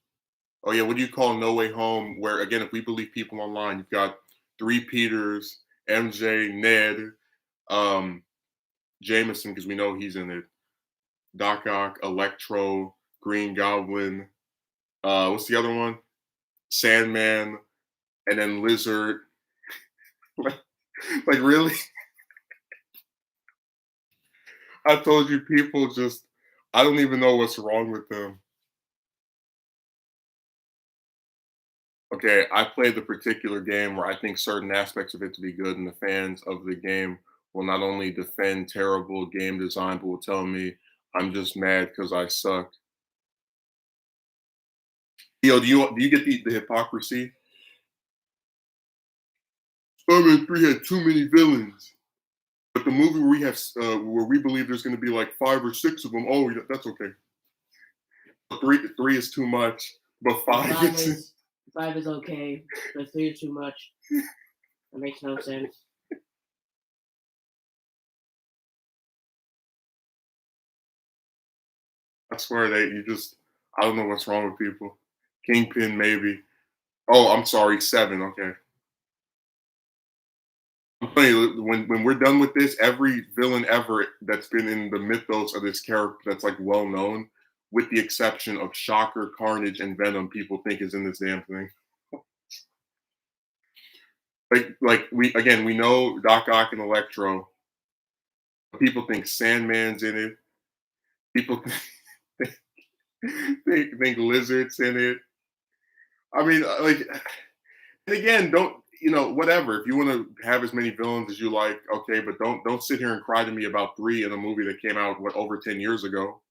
Oh yeah, what do you call No Way Home? Where again, if we believe people online, you've got 3 Peters, MJ, Ned, um, Jameson, because we know he's in it. Doc Ock, Electro, Green Goblin. What's the other one? Sandman, and then Lizard. like, really? I told you, people just. I don't even know what's wrong with them. Okay, I played the particular game where I think certain aspects of it to be good, and the fans of the game will not only defend terrible game design, but will tell me I'm just mad because I suck. Yo, do you get the hypocrisy? Spider-Man 3 had too many villains, but the movie where we believe there's going to be like 5 or 6 of them. Oh, yeah, that's okay. Three is too much, but 5 Five is. is five is okay, but 3 is too much. That makes no sense. I swear you just. I don't know what's wrong with people. Kingpin maybe. Oh, I'm sorry, 7. Okay. I'm telling you, when we're done with this, every villain ever that's been in the mythos of this character that's like well known, with the exception of Shocker, Carnage, and Venom, people think is in this damn thing. Like we know Doc Ock and Electro. People think Sandman's in it. People think Lizard's in it. I mean, like, and again, don't whatever. If you want to have as many villains as you like, okay, but don't sit here and cry to me about 3 in a movie that came out over 10 years ago.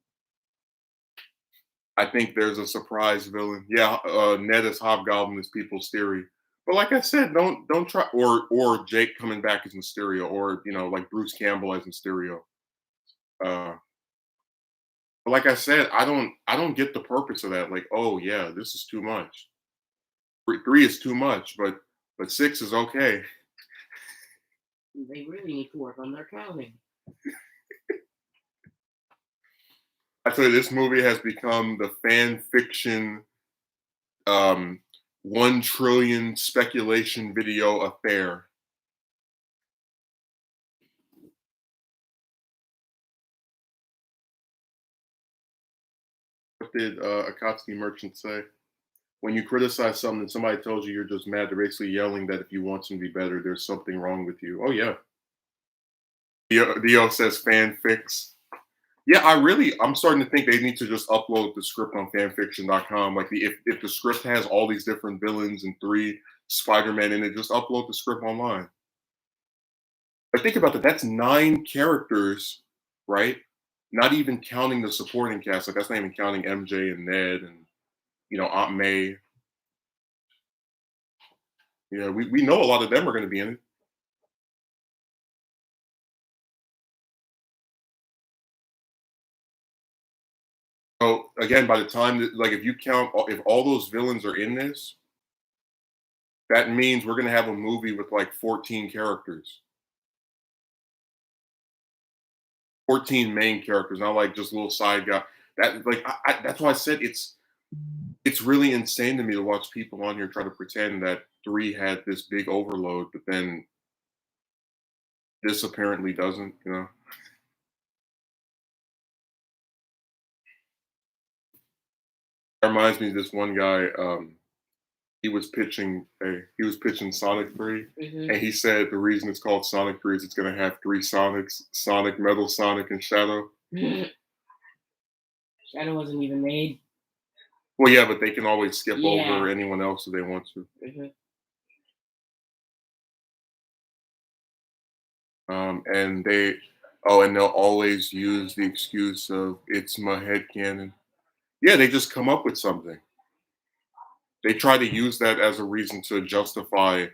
I think there's a surprise villain. Yeah, Ned as Hobgoblin is people's theory. But like I said, don't try or Jake coming back as Mysterio, or like Bruce Campbell as Mysterio. Uh, but like I said, I don't get the purpose of that. Like, oh yeah, this is too much. 3 is too much, but 6 is okay. They really need to work on their counting. I tell you, this movie has become the fan fiction, um, 1 trillion speculation video affair. What did Akatsuki Merchant say? When you criticize something and somebody tells you you're just mad, they're basically yelling that if you want them to be better, there's something wrong with you. Oh yeah. Dio says fanfics. Yeah, I'm starting to think they need to just upload the script on fanfiction.com. Like if the script has all these different villains and 3 Spider-Man in it, just upload the script online. But think about that. That's 9 characters, right? Not even counting the supporting cast. Like that's not even counting MJ and Ned and Aunt May. Yeah, we know a lot of them are gonna be in it. So again, by the time that, like if you count if all those villains are in this, that means we're gonna have a movie with like 14 characters. 14 main characters, not like just little side guy. That like that's why I said it's really insane to me to watch people on here try to pretend that 3 had this big overload, but then this apparently doesn't. That reminds me of this one guy, he was pitching Sonic 3, Hmm. and he said the reason it's called Sonic 3 is it's gonna have 3 Sonics, Sonic, Metal Sonic, and Shadow. Shadow wasn't even made. Well, yeah, but they can always skip Yeah. over anyone else if they want to. Hmm. And they'll always use the excuse of it's my head canon. Yeah, they just come up with something. They try to use that as a reason to justify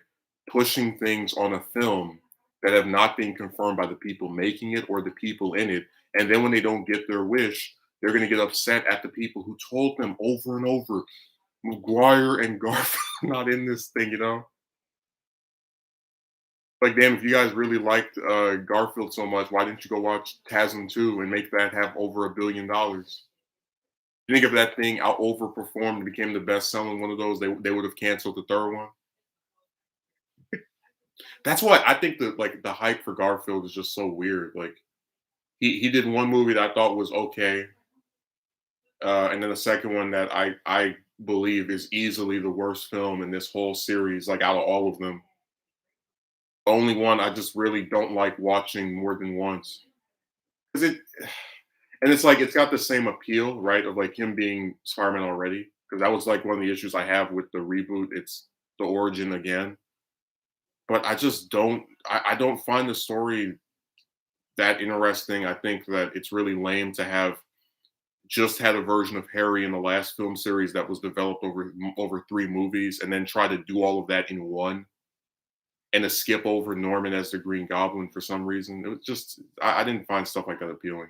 pushing things on a film that have not been confirmed by the people making it or the people in it. And then when they don't get their wish, they're going to get upset at the people who told them over and over, McGuire and Garfield are not in this thing. Like, damn, if you guys really liked Garfield so much, why didn't you go watch TASM 2 and make that have over $1 billion? You think if that thing out overperformed and became the best selling one of those, they would have canceled the third one? That's why I think that like the hype for Garfield is just so weird. Like he did one movie that I thought was okay, and then the second one that I believe is easily the worst film in this whole series, like out of all of them. The only one I just really don't like watching more than once. Is it? And it's like it's got the same appeal, right? Of like him being Spider-Man already, because that was like one of the issues I have with the reboot. It's the origin again, but I just don't. I don't find the story that interesting. I think that it's really lame to have just had a version of Harry in the last film series that was developed over 3 movies, and then try to do all of that in one, and to skip over Norman as the Green Goblin for some reason. It was just I didn't find stuff like that appealing.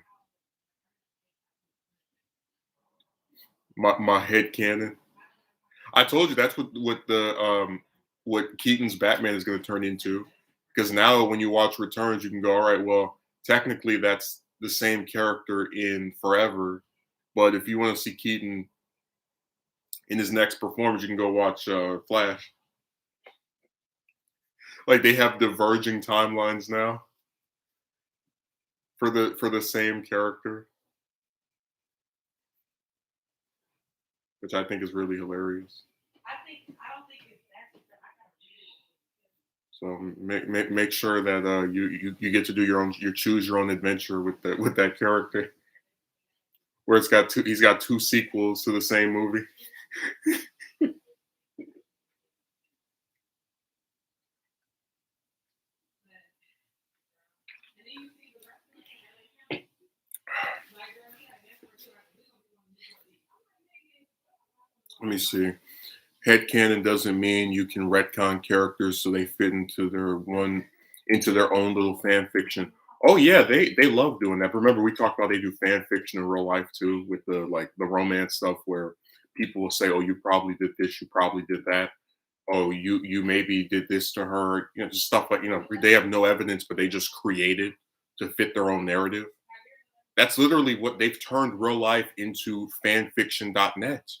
My head canon. I told you that's what Keaton's Batman is going to turn into. Because now when you watch Returns, you can go, all right, well, technically that's the same character in Forever, but if you want to see Keaton in his next performance, you can go watch Flash. Like they have diverging timelines now for the same character, which I think is really hilarious. So make sure that you get to do you choose your own adventure with that character, where he's got 2 sequels to the same movie. Let me see. Headcanon doesn't mean you can retcon characters so they fit into their own little fan fiction. Oh yeah, they love doing that. Remember we talked about they do fan fiction in real life too with the romance stuff where people will say, "Oh, you probably did this, you probably did that." oh, you maybe did this to her, just stuff like, they have no evidence, but they just created to fit their own narrative. That's literally what they've turned real life into fanfiction.net,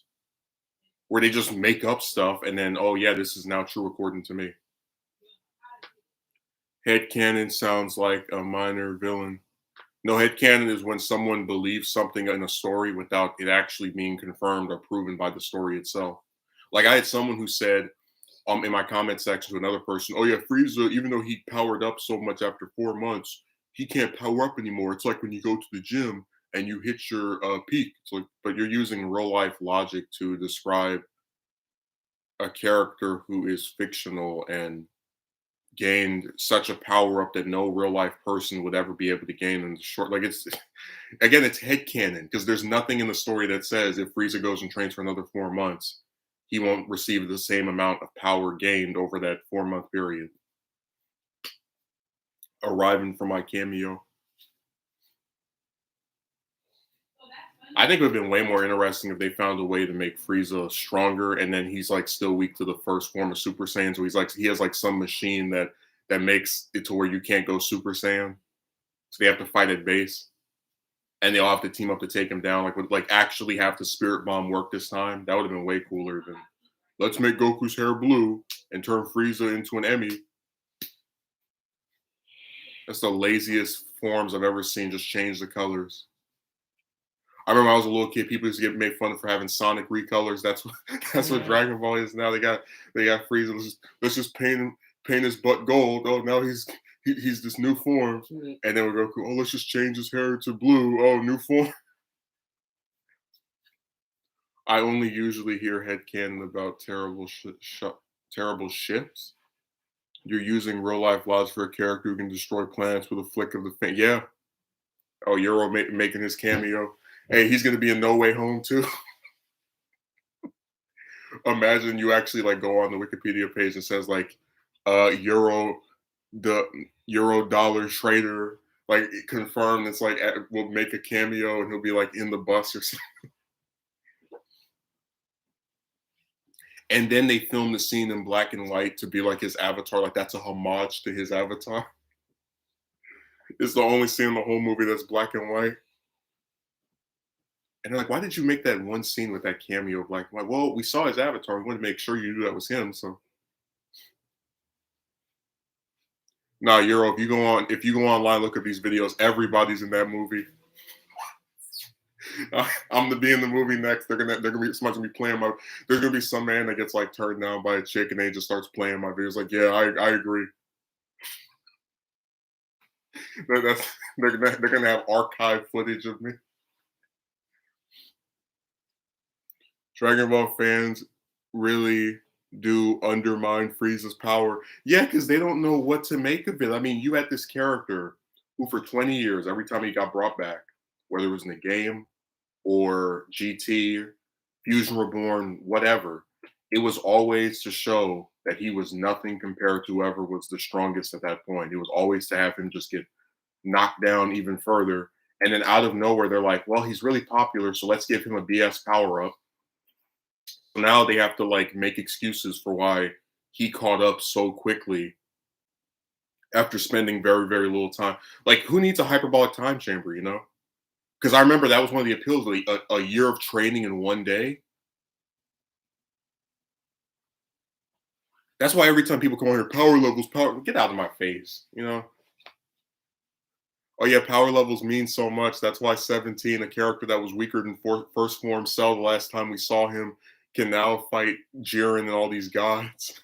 where they just make up stuff and then, oh yeah, this is now true according to me. Headcanon sounds like a minor villain. No, headcanon is when someone believes something in a story without it actually being confirmed or proven by the story itself. Like I had someone who said, in my comment section to another person, oh yeah, Frieza, even though he powered up so much after 4 months, he can't power up anymore. It's like when you go to the gym and you hit your peak. It's like, but you're using real life logic to describe a character who is fictional and gained such a power up that no real life person would ever be able to gain in the short. Like it's again, it's headcanon because there's nothing in the story that says if Frieza goes and trains for another 4 months, he won't receive the same amount of power gained over that 4 month period. Arriving for my cameo. I think it would have been way more interesting if they found a way to make Frieza stronger, and then he's like still weak to the first form of Super Saiyan. So he has like some machine that makes it to where you can't go Super Saiyan. So they have to fight at base, and they all have to team up to take him down. Like would like actually have the Spirit Bomb work this time? That would have been way cooler than let's make Goku's hair blue and turn Frieza into an Emmy. That's the laziest forms I've ever seen. Just change the colors. I remember when I was a little kid, people used to get made fun of for having Sonic recolors. That's what that's what Yeah. Dragon Ball is now. They got Frieza. Let's just paint his butt gold. Oh, now he's this new form. Mhm. And then we go, oh, let's just change his hair to blue. Oh, new form. I only usually hear headcanon about terrible ships. You're using real life laws for a character who can destroy planets with a flick of the finger. Yeah. Oh, Euro making his cameo. Hey, he's gonna be in No Way Home too. Imagine you actually like go on the Wikipedia page and says like Euro the Euro dollar trader like confirmed. It's like will make a cameo and he'll be like in the bus or something. And then they film the scene in black and white to be like his avatar. Like that's a homage to his avatar. It's the only scene in the whole movie that's black and white. And they're like, why did you make that one scene with that cameo of black and white? Well, we saw his avatar. We wanted to make sure you knew that was him. So nah, Euro, if you go online, look at these videos, everybody's in that movie. I'm to be in the movie next. They're gonna be somebody's gonna be playing my. There's gonna be some man that gets like turned down by a chick and they just starts playing my videos. Like, yeah, I agree. That's they're gonna have archive footage of me. Dragon Ball fans really do undermine Frieza's power. Yeah, because they don't know what to make of it. I mean, you had this character who, for 20 years, every time he got brought back, whether it was in the game or GT, Fusion Reborn, whatever, it was always to show that he was nothing compared to whoever was the strongest at that point. It was always to have him just get knocked down even further. And then out of nowhere, they're like, well, he's really popular, so let's give him a BS power up. So now they have to like make excuses for why he caught up so quickly after spending very, very little time. Like, who needs a hyperbolic time chamber, you know? Because I remember that was one of the appeals, like a year of training in one day. That's why every time people come on here, power levels, power, get out of my face, you know? Oh yeah, power levels mean so much. That's why 17, a character that was weaker than first form Cell the last time we saw him, can now fight Jiren and all these gods.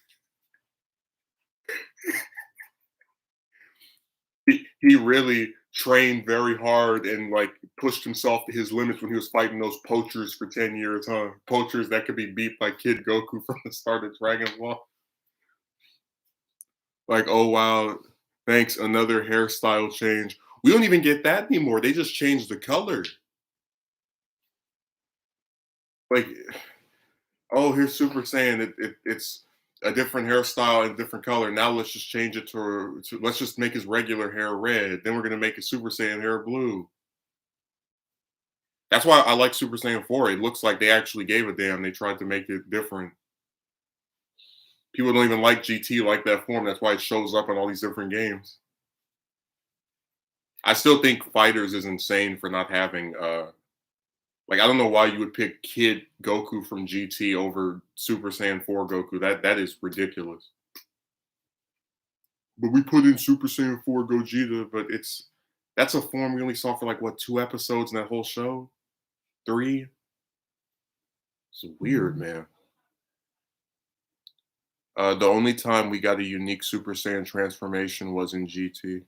He really trained very hard and like pushed himself to his limits when he was fighting those poachers for 10 years, huh? Poachers that could be beat by Kid Goku from the start of Dragon Ball. Like, oh wow, thanks, another hairstyle change. We don't even get that anymore. They just changed the color. Like, oh, here's Super Saiyan. It's a different hairstyle and different color. Now let's just change it to let's just make his regular hair red. Then we're gonna make his Super Saiyan hair blue. That's why I like Super Saiyan 4. It looks like they actually gave a damn. They tried to make it different. People don't even like GT like that form. That's why it shows up in all these different games. I still think Fighters is insane for not having like I don't know why you would pick Kid Goku from GT over Super Saiyan 4 Goku. That is ridiculous. But we put in Super Saiyan 4 Gogeta, but that's a form we only saw for like what 2 episodes in that whole show? 3? It's weird, man. The only time we got a unique Super Saiyan transformation was in GT.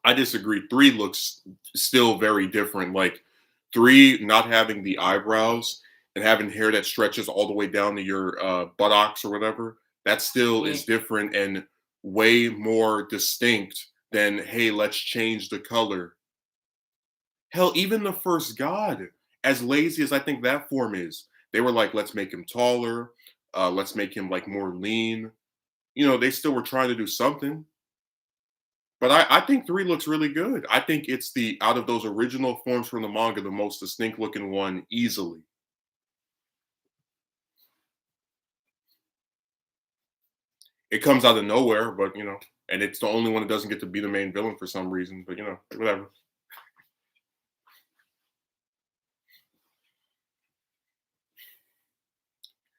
I disagree. 3 looks still very different. Like 3 not having the eyebrows and having hair that stretches all the way down to your buttocks or whatever, that still Yeah. is different and way more distinct than, hey, let's change the color. Hell, even the first God, as lazy as I think that form is, they were like, let's make him taller, let's make him like more lean. They still were trying to do something. But I think 3 looks really good. I think it's the out of those original forms from the manga, the most distinct looking one easily. It comes out of nowhere, but and it's the only one that doesn't get to be the main villain for some reason. But whatever.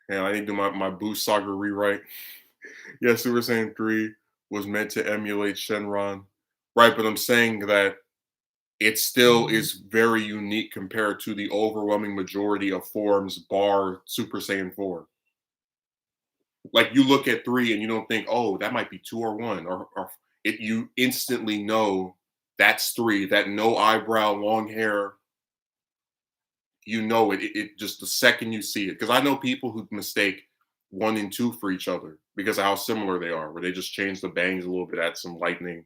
Yeah, I need to do my Boo Saga rewrite. Yeah, Super Saiyan 3 was meant to emulate Shenron. Right, but I'm saying that it still is very unique compared to the overwhelming majority of forms bar Super Saiyan 4. Like you look at 3 and you don't think, oh, that might be 2 or 1, or you instantly know that's 3. That no eyebrow, long hair, it just the second you see it. Because I know people who mistake 1 and 2 for each other because of how similar they are, where they just change the bangs a little bit, add some lightning.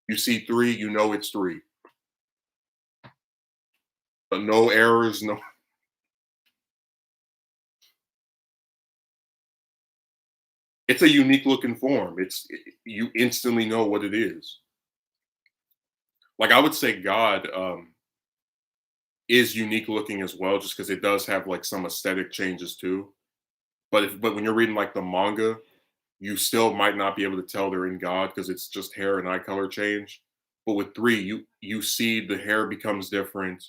You see 3, you know it's 3. But no errors, no. It's a unique looking form. You instantly know what it is. Like I would say God is unique looking as well, just because it does have like some aesthetic changes too. But when you're reading like the manga, you still might not be able to tell they're in God because it's just hair and eye color change. But with 3, you see the hair becomes different,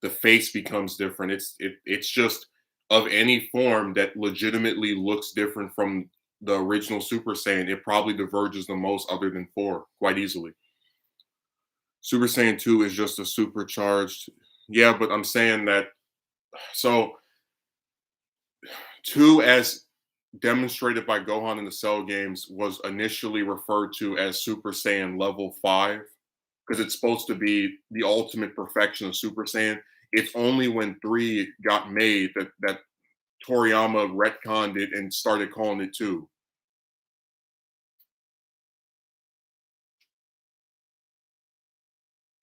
the face becomes different. It's just of any form that legitimately looks different from the original Super Saiyan, it probably diverges the most other than 4 quite easily. Super Saiyan 2 is just a supercharged. Yeah, but I'm saying that so 2 as demonstrated by Gohan in the Cell games was initially referred to as Super Saiyan level 5 because it's supposed to be the ultimate perfection of Super Saiyan. It's only when 3 got made that Toriyama retconned it and started calling it 2.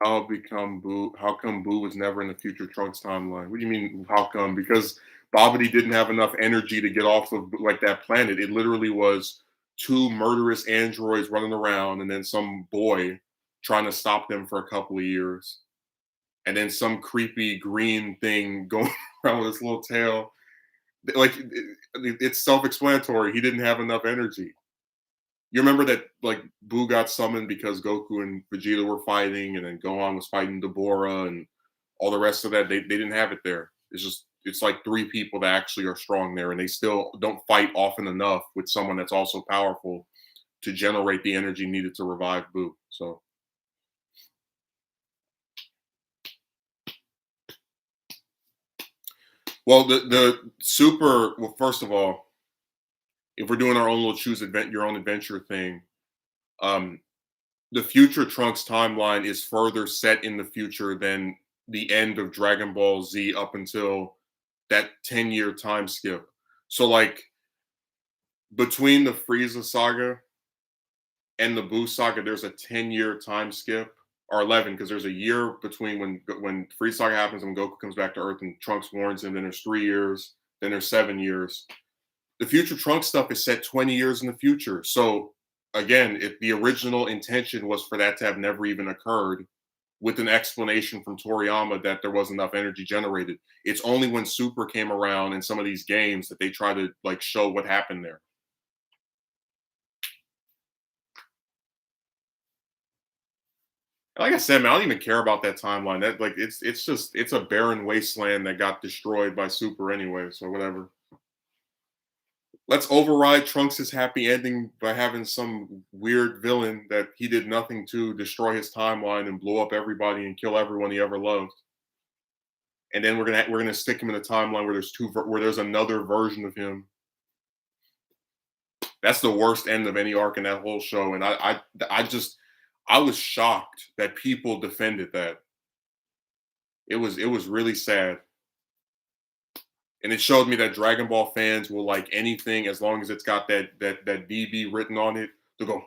How become Boo? How come Boo was never in the future Trunks timeline? What do you mean? How come? Because Babidi didn't have enough energy to get off of like that planet. It literally was 2 murderous androids running around, and then some boy trying to stop them for a couple of years, and then some creepy green thing going around with his little tail. Like it's self-explanatory. He didn't have enough energy. You remember that like Boo got summoned because Goku and Vegeta were fighting, and then Gohan was fighting Deborah and all the rest of that. They didn't have it there. It's like 3 people that actually are strong there, and they still don't fight often enough with someone that's also powerful to generate the energy needed to revive Boo. So the super well, first of all, if we're doing our own little choose your own adventure thing, um, the future Trunks timeline is further set in the future than the end of Dragon Ball Z up until that 10-year time skip. So like between the Frieza saga and the Buu saga, there's a 10-year time skip or 11 because there's a year between when Frieza saga happens and when Goku comes back to Earth and Trunks warns him. Then there's 3 years. Then there's 7 years. The future Trunks stuff is set 20 years in the future. So again, if the original intention was for that to have never even occurred, with an explanation from Toriyama that there wasn't enough energy generated. It's only when Super came around in some of these games that they try to like show what happened there. Like I said, man, I don't even care about that timeline. That like it's just it's a barren wasteland that got destroyed by Super anyway. So whatever. Let's override Trunks' happy ending by having some weird villain that he did nothing to destroy his timeline and blow up everybody and kill everyone he ever loved. And then we're gonna stick him in a timeline where there's another version of him. That's the worst end of any arc in that whole show. And I was shocked that people defended that. It was really sad. And it showed me that Dragon Ball fans will like anything as long as it's got that BB written on it. They'll go,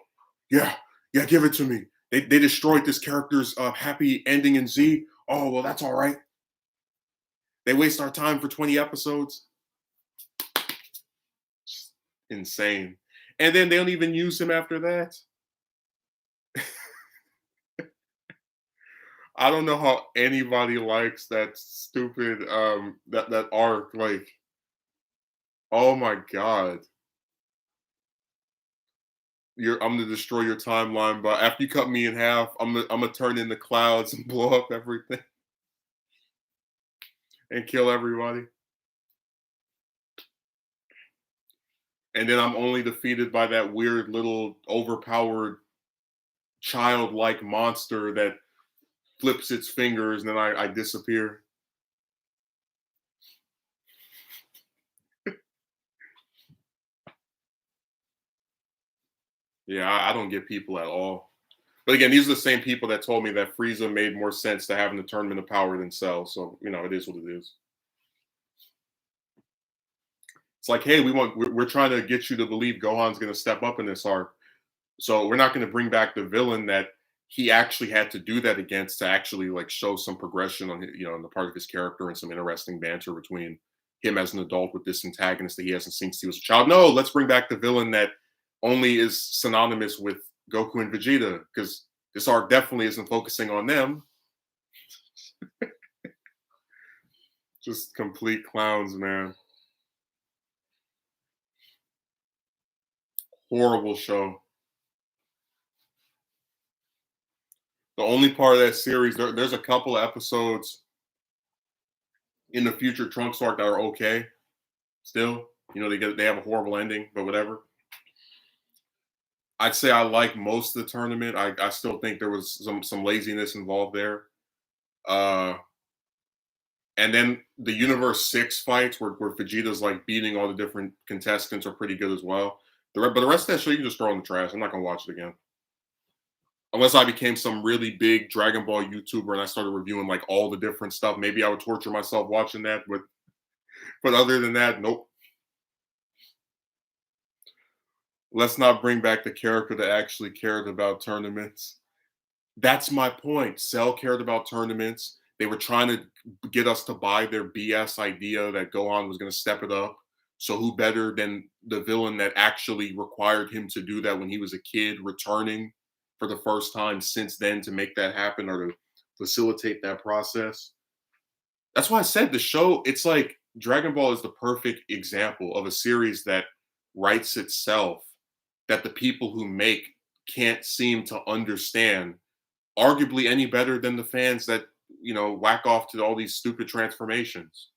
yeah, yeah, give it to me. They destroyed this character's happy ending in Z. Oh well, that's all right. They waste our time for 20 episodes. Insane. And then they don't even use him after that. I don't know how anybody likes that stupid that arc. Like, oh my god. I'm gonna destroy your timeline, but after you cut me in half, I'm gonna turn in the clouds and blow up everything and kill everybody. And then I'm only defeated by that weird little overpowered childlike monster that flips its fingers and then I disappear. Yeah, I don't get people at all. But again, these are the same people that told me that Frieza made more sense to having the tournament of power than Cell. So, it is what it is. It's like, hey, we're trying to get you to believe Gohan's going to step up in this arc. So we're not going to bring back the villain that he actually had to do that against to actually like show some progression on on the part of his character and some interesting banter between him as an adult with this antagonist that he hasn't seen since he was a child. No, let's bring back the villain that only is synonymous with Goku and Vegeta because this arc definitely isn't focusing on them. Just complete clowns, man. Horrible show. The only part of that series, there's a couple of episodes in the future Trunks arc that are okay. Still, they have a horrible ending, but whatever. I'd say I like most of the tournament. I still think there was some laziness involved there. And then the Universe 6 fights where Vegeta's like beating all the different contestants are pretty good as well. But the rest of that show you can just throw in the trash. I'm not gonna watch it again. Unless I became some really big Dragon Ball YouTuber and I started reviewing like all the different stuff. Maybe I would torture myself watching that, but other than that, nope. Let's not bring back the character that actually cared about tournaments. That's my point. Cell cared about tournaments. They were trying to get us to buy their BS idea that Gohan was going to step it up. So who better than the villain that actually required him to do that when he was a kid, returning for the first time since then to make that happen or to facilitate that process? That's why I said the show, it's like Dragon Ball is the perfect example of a series that writes itself, that the people who make can't seem to understand, arguably any better than the fans that, whack off to all these stupid transformations.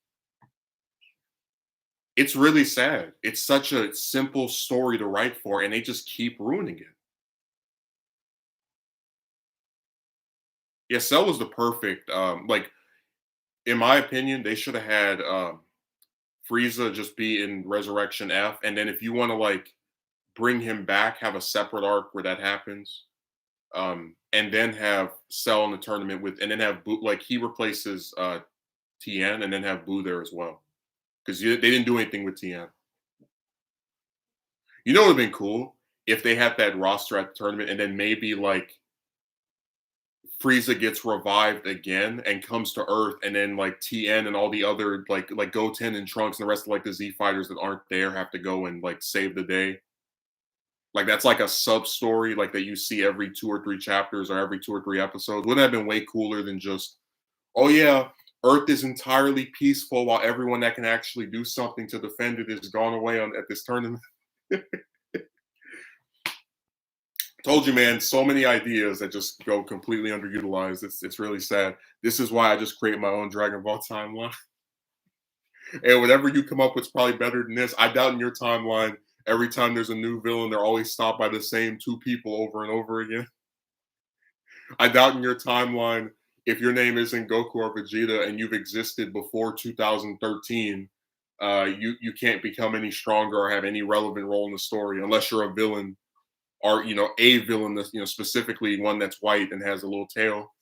It's really sad. It's such a simple story to write for, and they just keep ruining it. Yeah, Cell was the perfect, like, in my opinion, they should have had Frieza just be in Resurrection F, and then if you want to like bring him back, have a separate arc where that happens, and then have Cell in the tournament and then have Boo, like he replaces Tien, and then have Boo there as well, because they didn't do anything with Tien. It would have been cool if they had that roster at the tournament, and then maybe like Frieza gets revived again and comes to Earth, and then like Tien and all the other like Goten and Trunks and the rest of like the Z fighters that aren't there have to go and like save the day. Like that's like a sub story, like that you see every 2 or 3 chapters or every 2 or 3 episodes. Wouldn't that have been way cooler than just, oh yeah, Earth is entirely peaceful while everyone that can actually do something to defend it is gone away on at this tournament. Told you, man, so many ideas that just go completely underutilized. It's really sad. This is why I just create my own Dragon Ball timeline. And whatever you come up with is probably better than this. I doubt in your timeline, every time there's a new villain, they're always stopped by the same 2 people over and over again. I doubt in your timeline, if your name isn't Goku or Vegeta and you've existed before 2013, you can't become any stronger or have any relevant role in the story unless you're a villain, or a villain that's specifically one that's white and has a little tail.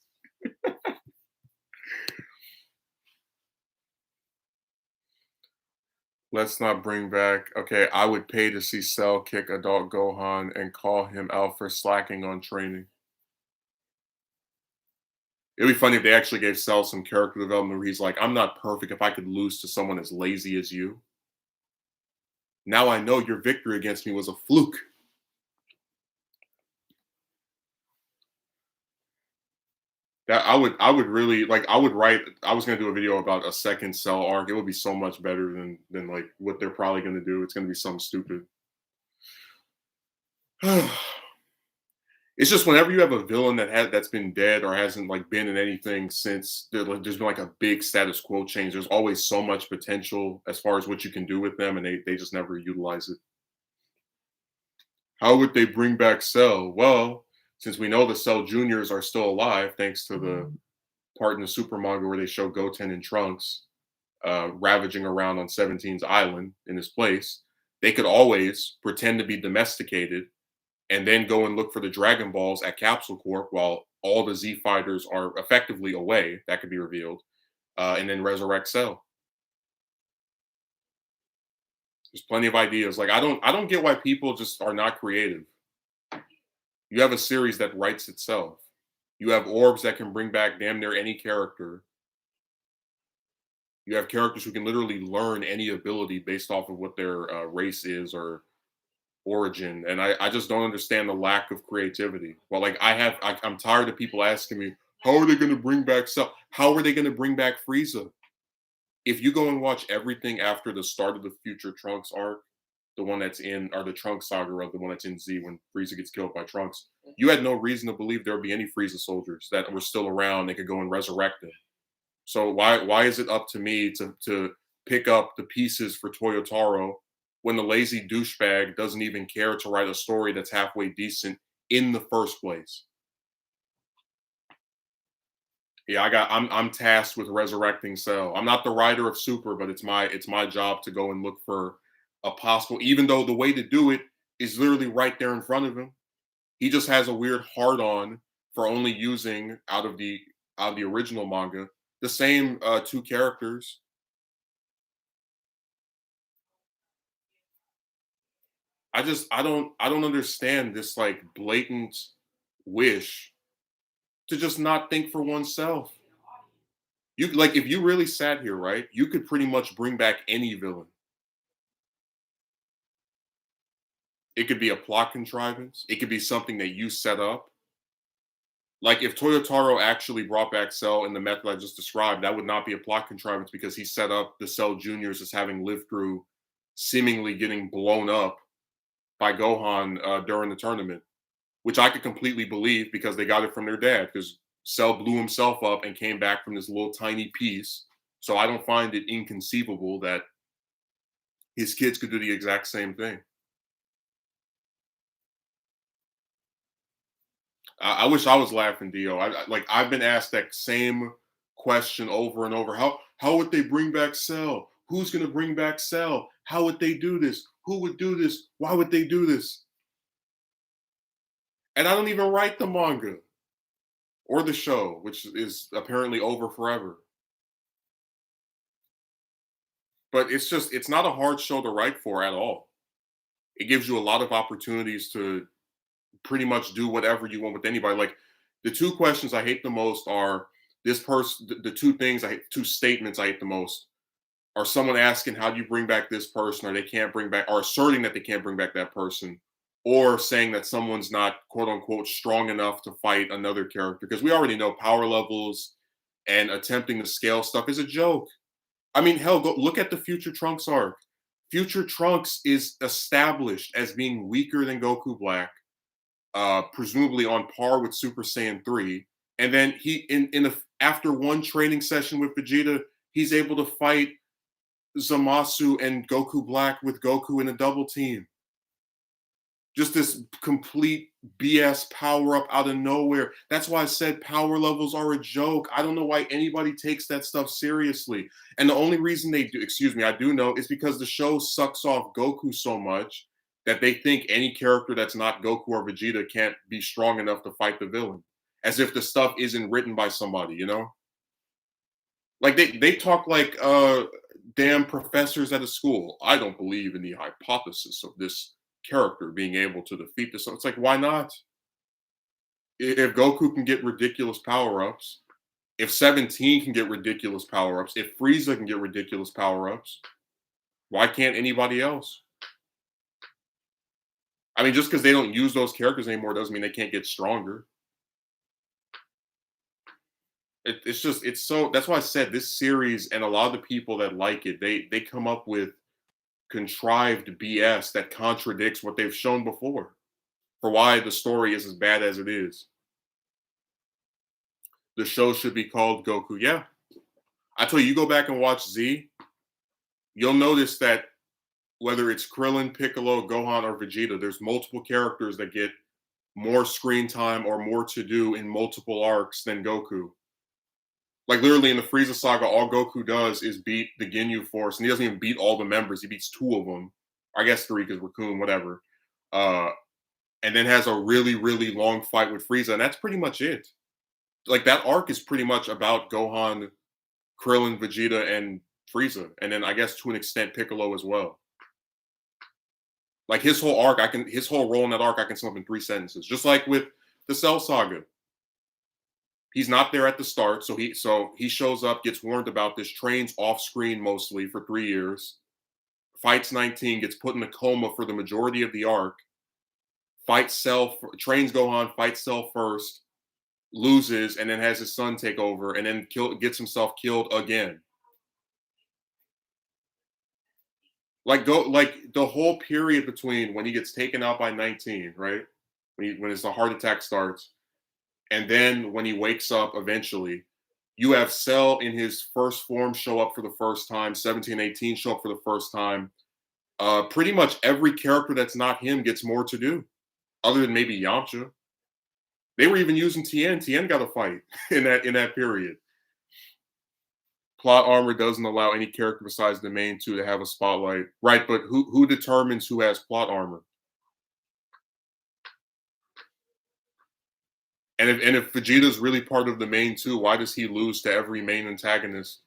Let's not bring back. Okay, I would pay to see Cell kick adult Gohan and call him out for slacking on training. It'd be funny if they actually gave Cell some character development where he's like, I'm not perfect if I could lose to someone as lazy as you. Now I know your victory against me was a fluke. That I would really like. I would write. I was gonna do a video about a second Cell arc. It would be so much better than like what they're probably gonna do. It's gonna be something stupid. It's just whenever you have a villain that's been dead or hasn't like been in anything since there's been like a big status quo change. There's always so much potential as far as what you can do with them, and they just never utilize it. How would they bring back Cell? Well, since we know the Cell Juniors are still alive, thanks to the part in the Super manga where they show Goten and Trunks ravaging around on 17's island in his place, they could always pretend to be domesticated and then go and look for the Dragon Balls at Capsule Corp while all the Z fighters are effectively away. That could be revealed, and then resurrect Cell. There's plenty of ideas. Like I don't get why people just are not creative. You have a series that writes itself. You have orbs that can bring back damn near any character. You have characters who can literally learn any ability based off of what their race is or origin. And I just don't understand the lack of creativity. Well, like I'm tired of people asking me, how are they going to bring back Cell? How are they going to bring back Frieza? If you go and watch everything after the start of the Future Trunks arc, the one that's in, or the Trunks saga, or the one that's in Z when Frieza gets killed by Trunks, you had no reason to believe there would be any Frieza soldiers that were still around. They could go and resurrect them. So why is it up to me to pick up the pieces for Toyotaro when the lazy douchebag doesn't even care to write a story that's halfway decent in the first place? Yeah, I'm tasked with resurrecting Cell. I'm not the writer of Super, but it's my job to go and look for a possible, even though the way to do it is literally right there in front of him. He just has a weird hard on for only using out of the original manga the same 2 characters. I don't understand this like blatant wish to just not think for oneself. You like if you really sat here, right? You could pretty much bring back any villain. It could be a plot contrivance. It could be something that you set up. Like if Toyotaro actually brought back Cell in the method I just described, that would not be a plot contrivance because he set up the Cell Juniors as having lived through seemingly getting blown up by Gohan during the tournament, which I could completely believe because they got it from their dad. Because Cell blew himself up and came back from this little tiny piece. So I don't find it inconceivable that his kids could do the exact same thing. I wish I was laughing, Dio. Like I've been asked that same question over and over. How would they bring back Cell? Who's gonna bring back Cell? How would they do this? Who would do this? Why would they do this? And I don't even write the manga or the show, which is apparently over forever. But it's not a hard show to write for at all. It gives you a lot of opportunities to pretty much do whatever you want with anybody. Like the 2 questions I hate the most are this person. The 2 things I hate, 2 statements I hate the most are someone asking how do you bring back this person, or they can't bring back, or asserting that they can't bring back that person, or saying that someone's not quote unquote strong enough to fight another character, because we already know power levels and attempting to scale stuff is a joke. I mean, hell, go look at the Future Trunks arc. Future Trunks is established as being weaker than Goku Black, presumably on par with Super Saiyan 3. And then he after one training session with Vegeta, he's able to fight Zamasu and Goku Black with Goku in a double team. Just this complete BS power up out of nowhere. That's why I said power levels are a joke. I don't know why anybody takes that stuff seriously. And the only reason they do, excuse me, I do know, is because the show sucks off Goku so much that they think any character that's not Goku or Vegeta can't be strong enough to fight the villain. As if the stuff isn't written by somebody, you know? Like they talk like damn professors at a school. I don't believe in the hypothesis of this character being able to defeat this. It's like, why not? If Goku can get ridiculous power-ups, if 17 can get ridiculous power-ups, if Frieza can get ridiculous power-ups, why can't anybody else? I mean, just because they don't use those characters anymore doesn't mean they can't get stronger. It's so, that's why I said this series and a lot of the people that like it, they come up with contrived BS that contradicts what they've shown before for why the story is as bad as it is. The show should be called Goku. Yeah. I tell you, you go back and watch Z, you'll notice that whether it's Krillin, Piccolo, Gohan, or Vegeta, there's multiple characters that get more screen time or more to do in multiple arcs than Goku. Like literally in the Frieza saga, all Goku does is beat the Ginyu Force, and he doesn't even beat all the members. He beats 2 of them, I guess 3 because Raccoon, whatever. And then has a really, really long fight with Frieza, and that's pretty much it. Like that arc is pretty much about Gohan, Krillin, Vegeta, and Frieza, and then I guess to an extent Piccolo as well. Like his whole arc, his whole role in that arc, I can sum up in 3 sentences. Just like with the Cell Saga. He's not there at the start, so he shows up, gets warned about this, trains off screen mostly for 3 years, fights 19, gets put in a coma for the majority of the arc, fights Cell, trains Gohan, fights Cell first, loses, and then has his son take over, and then gets himself killed again. Like the whole period between when he gets taken out by 19, right? When his heart attack starts, and then when he wakes up eventually, you have Cell in his first form show up for the first time, 17, 18 show up for the first time. Pretty much every character that's not him gets more to do, other than maybe Yamcha. They were even using Tien. Tien got a fight in that period. Plot armor doesn't allow any character besides the main 2 to have a spotlight. Right, but who determines who has plot armor? And if Vegeta's really part of the main 2, why does he lose to every main antagonist?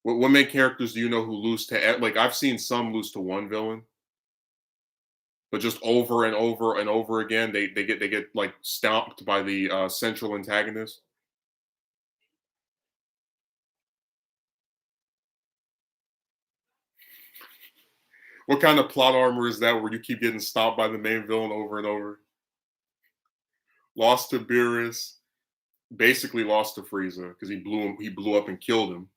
What main characters do you know who lose to? Like I've seen some lose to one villain, but just over and over and over again, they get like stomped by the central antagonist. What kind of plot armor is that where you keep getting stopped by the main villain over and over? Lost to Beerus, basically lost to Frieza because he blew up and killed him.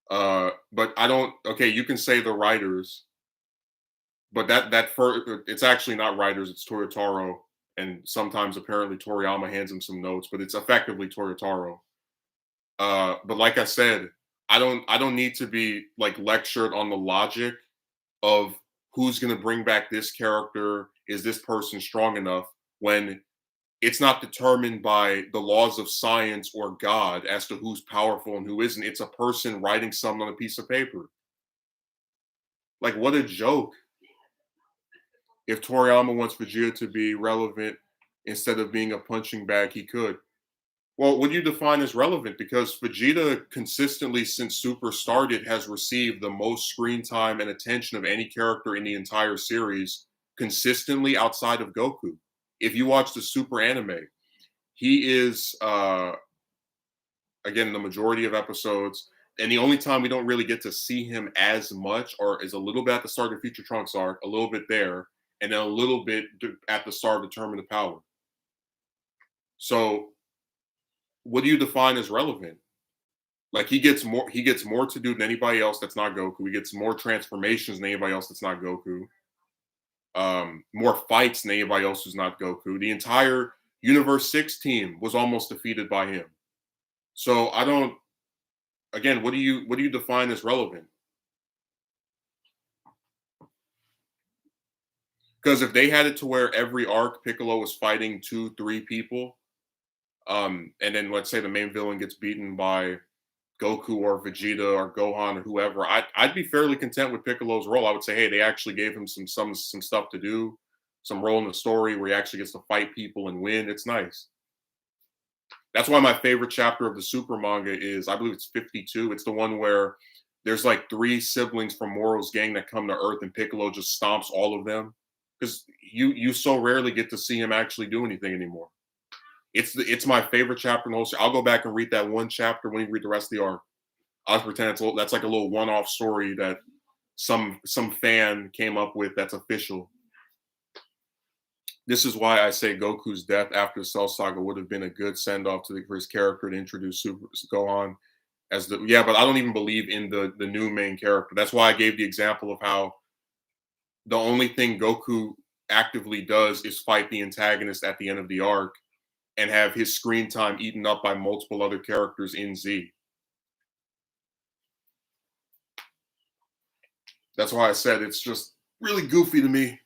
But I don't. Okay, you can say the writers, but it's actually not writers. It's Toyotaro, and sometimes apparently Toriyama hands him some notes, but it's effectively Toyotaro. But like I said, I don't need to be like lectured on the logic of who's going to bring back this character. Is this person strong enough when it's not determined by the laws of science or God as to who's powerful and who isn't. It's a person writing something on a piece of paper. Like, what a joke. If Toriyama wants Vegeta to be relevant instead of being a punching bag, he could. Well, what do you define as relevant? Because Vegeta consistently, since Super started, has received the most screen time and attention of any character in the entire series, consistently outside of Goku. If you watch the Super anime, he is, again, the majority of episodes, and the only time we don't really get to see him as much or is a little bit at the start of Future Trunks arc, a little bit there, and then a little bit at the start of the Tournament of Power. So, what do you define as relevant? Like he gets more to do than anybody else that's not Goku. He gets more transformations than anybody else that's not Goku. More fights than anybody else who's not Goku. The entire Universe 6 team was almost defeated by him. So I don't. Again, what do you define as relevant? Because if they had it to where every arc Piccolo was fighting 2, 3 people, and then let's say the main villain gets beaten by Goku or Vegeta or Gohan or whoever, I'd be fairly content with Piccolo's role. I would say, hey, they actually gave him some stuff to do, some role in the story where he actually gets to fight people and win. It's nice. That's why my favorite chapter of the Super manga is, I believe it's 52. It's the one where there's like 3 siblings from Moro's gang that come to Earth and Piccolo just stomps all of them. Because you so rarely get to see him actually do anything anymore. It's my favorite chapter in the whole series. I'll go back and read that one chapter when you read the rest of the arc. I'll pretend that's like a little one-off story that some fan came up with that's official. This is why I say Goku's death after the Cell Saga would have been a good send-off for his character to introduce Super Gohan as but I don't even believe in the new main character. That's why I gave the example of how the only thing Goku actively does is fight the antagonist at the end of the arc and have his screen time eaten up by multiple other characters in Z. That's why I said it's just really goofy to me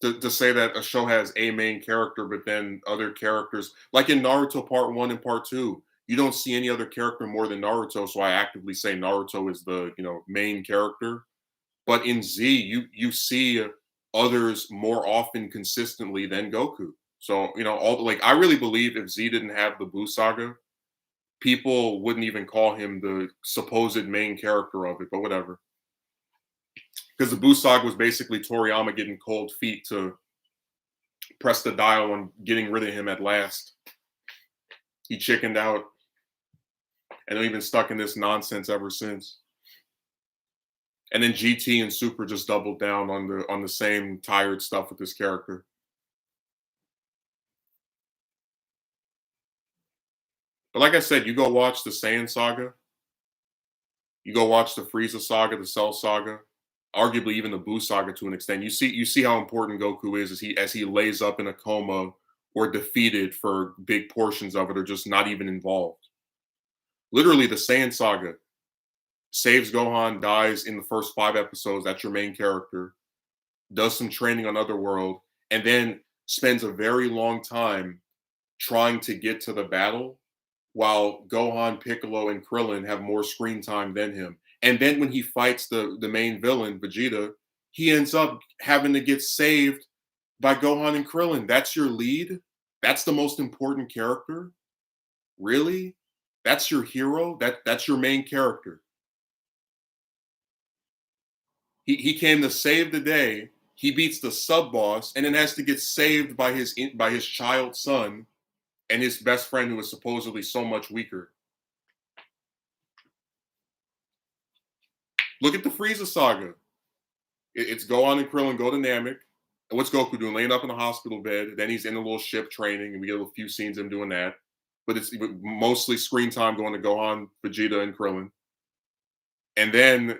to say that a show has a main character, but then other characters, like in Naruto Part 1 and Part 2, you don't see any other character more than Naruto, so I actively say Naruto is the main character. But in Z, you see others more often consistently than Goku. So, I really believe if Z didn't have the Buu saga, people wouldn't even call him the supposed main character of it, but whatever. Because the Buu saga was basically Toriyama getting cold feet to press the dial on getting rid of him at last. He chickened out, and they've been stuck in this nonsense ever since. And then GT and Super just doubled down on the same tired stuff with this character. But like I said, you go watch the Saiyan saga, you go watch the Frieza saga, the Cell saga, arguably even the Buu saga to an extent. You see how important Goku is as he lays up in a coma or defeated for big portions of it, or just not even involved. Literally, the Saiyan saga saves Gohan, dies in the first 5 episodes. That's your main character. Does some training on Otherworld, and then spends a very long time trying to get to the battle, while Gohan, Piccolo, and Krillin have more screen time than him. And then when he fights the main villain, Vegeta, he ends up having to get saved by Gohan and Krillin. That's your lead? That's the most important character? Really? That's your hero? That's your main character. He came to save the day. He beats the sub boss, and then has to get saved by his child son and his best friend, who is supposedly so much weaker. Look at the Frieza saga. It's Gohan and Krillin go to Namek. And what's Goku doing? Laying up in a hospital bed. Then he's in a little ship training, and we get a few scenes of him doing that. But it's mostly screen time going to Gohan, Vegeta, and Krillin. And then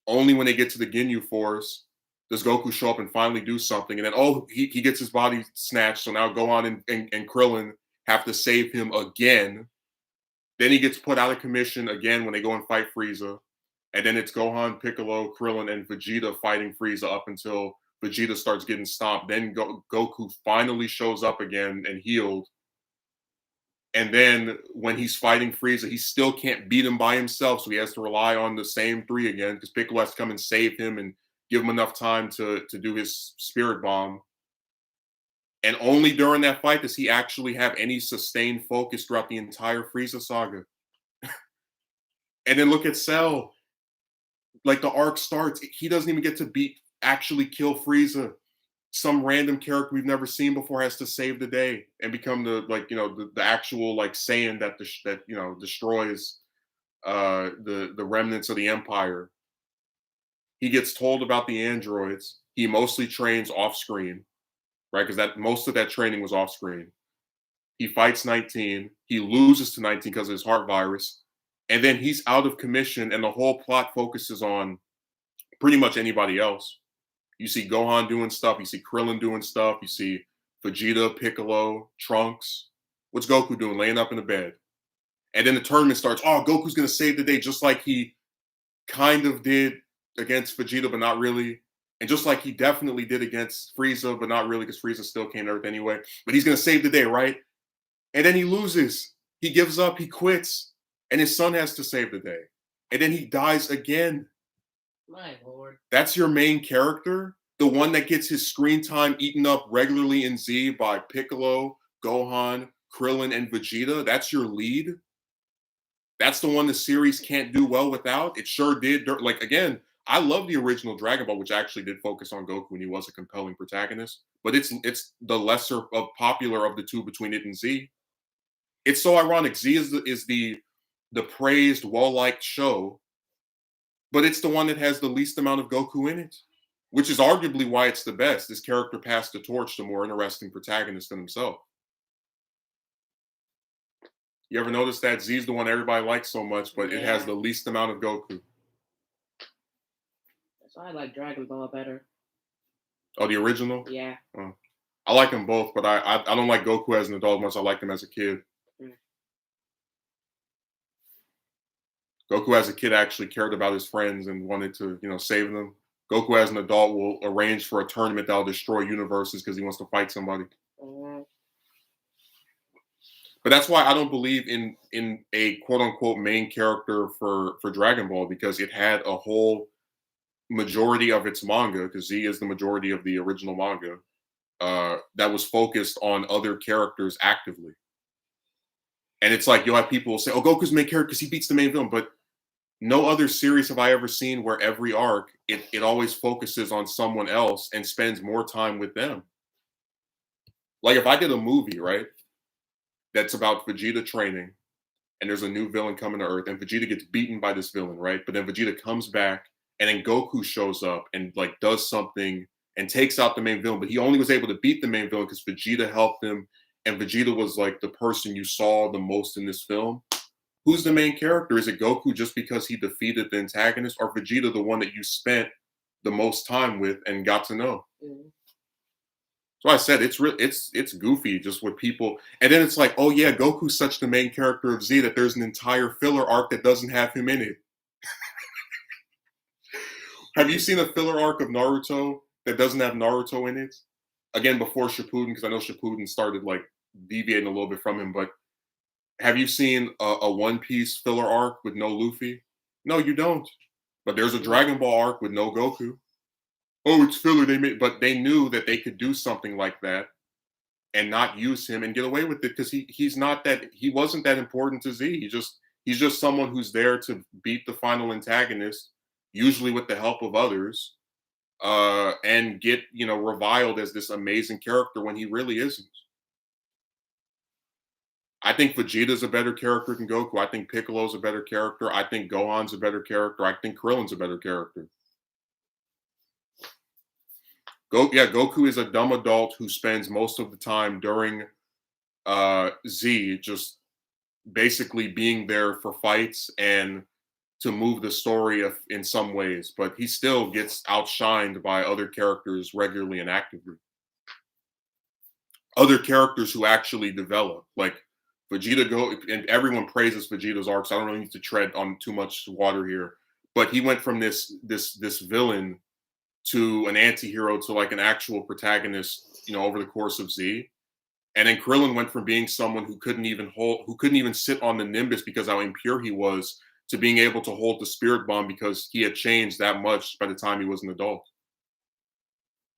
only when they get to the Ginyu Force does Goku show up and finally do something. And then, he gets his body snatched. So now Gohan and Krillin have to save him again. Then he gets put out of commission again when they go and fight Frieza. And then it's Gohan, Piccolo, Krillin, and Vegeta fighting Frieza up until Vegeta starts getting stomped. Then Goku finally shows up again and healed. And then when he's fighting Frieza, he still can't beat him by himself. So he has to rely on the same 3 again, because Piccolo has to come and save him and give him enough time to do his Spirit Bomb. And only during that fight does he actually have any sustained focus throughout the entire Frieza saga. And then look at Cell. Like, the arc starts, he doesn't even get to actually kill Frieza. Some random character we've never seen before has to save the day and become the actual Saiyan that destroys the remnants of the Empire. He gets told about the androids. He mostly trains off screen, right? Because that most of that training was off screen. He fights 19. He loses to 19 because of his heart virus. And then he's out of commission, and the whole plot focuses on pretty much anybody else. You see Gohan doing stuff. You see Krillin doing stuff. You see Vegeta, Piccolo, Trunks. What's Goku doing? Laying up in the bed. And then the tournament starts. Oh, Goku's going to save the day, just like he kind of did against Vegeta, but not really. And just like he definitely did against Frieza, but not really, because Frieza still came to Earth anyway. But he's going to save the day, right? And then he loses. He gives up. He quits. And his son has to save the day. And then he dies again. My lord. That's your main character? The one that gets his screen time eaten up regularly in Z by Piccolo, Gohan, Krillin, and Vegeta? That's your lead? That's the one the series can't do well without? It sure did. Like, again, I love the original Dragon Ball, which actually did focus on Goku, and he was a compelling protagonist. But it's the lesser of popular of the two between it and Z. It's so ironic. Z is the praised, well-liked show, but it's the one that has the least amount of Goku in it, which is arguably why it's the best. This character passed the torch to more interesting protagonists than himself. You ever notice that Z's the one everybody likes so much, but it has the least amount of Goku? That's why I like Dragon Ball better. Oh, the original? Yeah. Oh. I like them both, but I don't like Goku as an adult much. I liked him as a kid. Goku as a kid actually cared about his friends and wanted to, save them. Goku as an adult will arrange for a tournament that'll destroy universes because he wants to fight somebody. But that's why I don't believe in a quote unquote main character for Dragon Ball, because it had a whole majority of its manga, because Z is the majority of the original manga, that was focused on other characters actively. And it's like you'll have people say, "Oh, Goku's the main character because he beats the main villain," but no other series have I ever seen where every arc it always focuses on someone else and spends more time with them. Like if I did a movie, right, that's about Vegeta training, and there's a new villain coming to Earth, and Vegeta gets beaten by this villain, right? But then Vegeta comes back, and then Goku shows up and like does something and takes out the main villain, but he only was able to beat the main villain because Vegeta helped him, and Vegeta was like the person you saw the most in this film. Who's the main character? Is it Goku just because he defeated the antagonist, or Vegeta the one that you spent the most time with and got to know? So I said it's goofy just with people, and then it's like, oh yeah, Goku's such the main character of Z that there's an entire filler arc that doesn't have him in it. Have you seen a filler arc of Naruto that doesn't have Naruto in it? Again, before Shippuden, because I know Shippuden started like deviating a little bit from him, but have you seen a One Piece filler arc with no Luffy? No, you don't. But there's a Dragon Ball arc with no Goku. Oh, it's filler. But they knew that they could do something like that and not use him and get away with it because he wasn't that important to Z. He's just someone who's there to beat the final antagonist, usually with the help of others, and get reviled as this amazing character when he really isn't. I think Vegeta's a better character than Goku. I think Piccolo's a better character. I think Gohan's a better character. I think Krillin's a better character. Goku is a dumb adult who spends most of the time during Z just basically being there for fights and to move the story in some ways, but he still gets outshined by other characters regularly and actively. Other characters who actually develop, like Vegeta and everyone praises Vegeta's arc, so I don't really need to tread on too much water here. But he went from this villain to an anti-hero to like an actual protagonist, over the course of Z. And then Krillin went from being someone who couldn't even sit on the Nimbus because how impure he was, to being able to hold the Spirit Bomb because he had changed that much by the time he was an adult.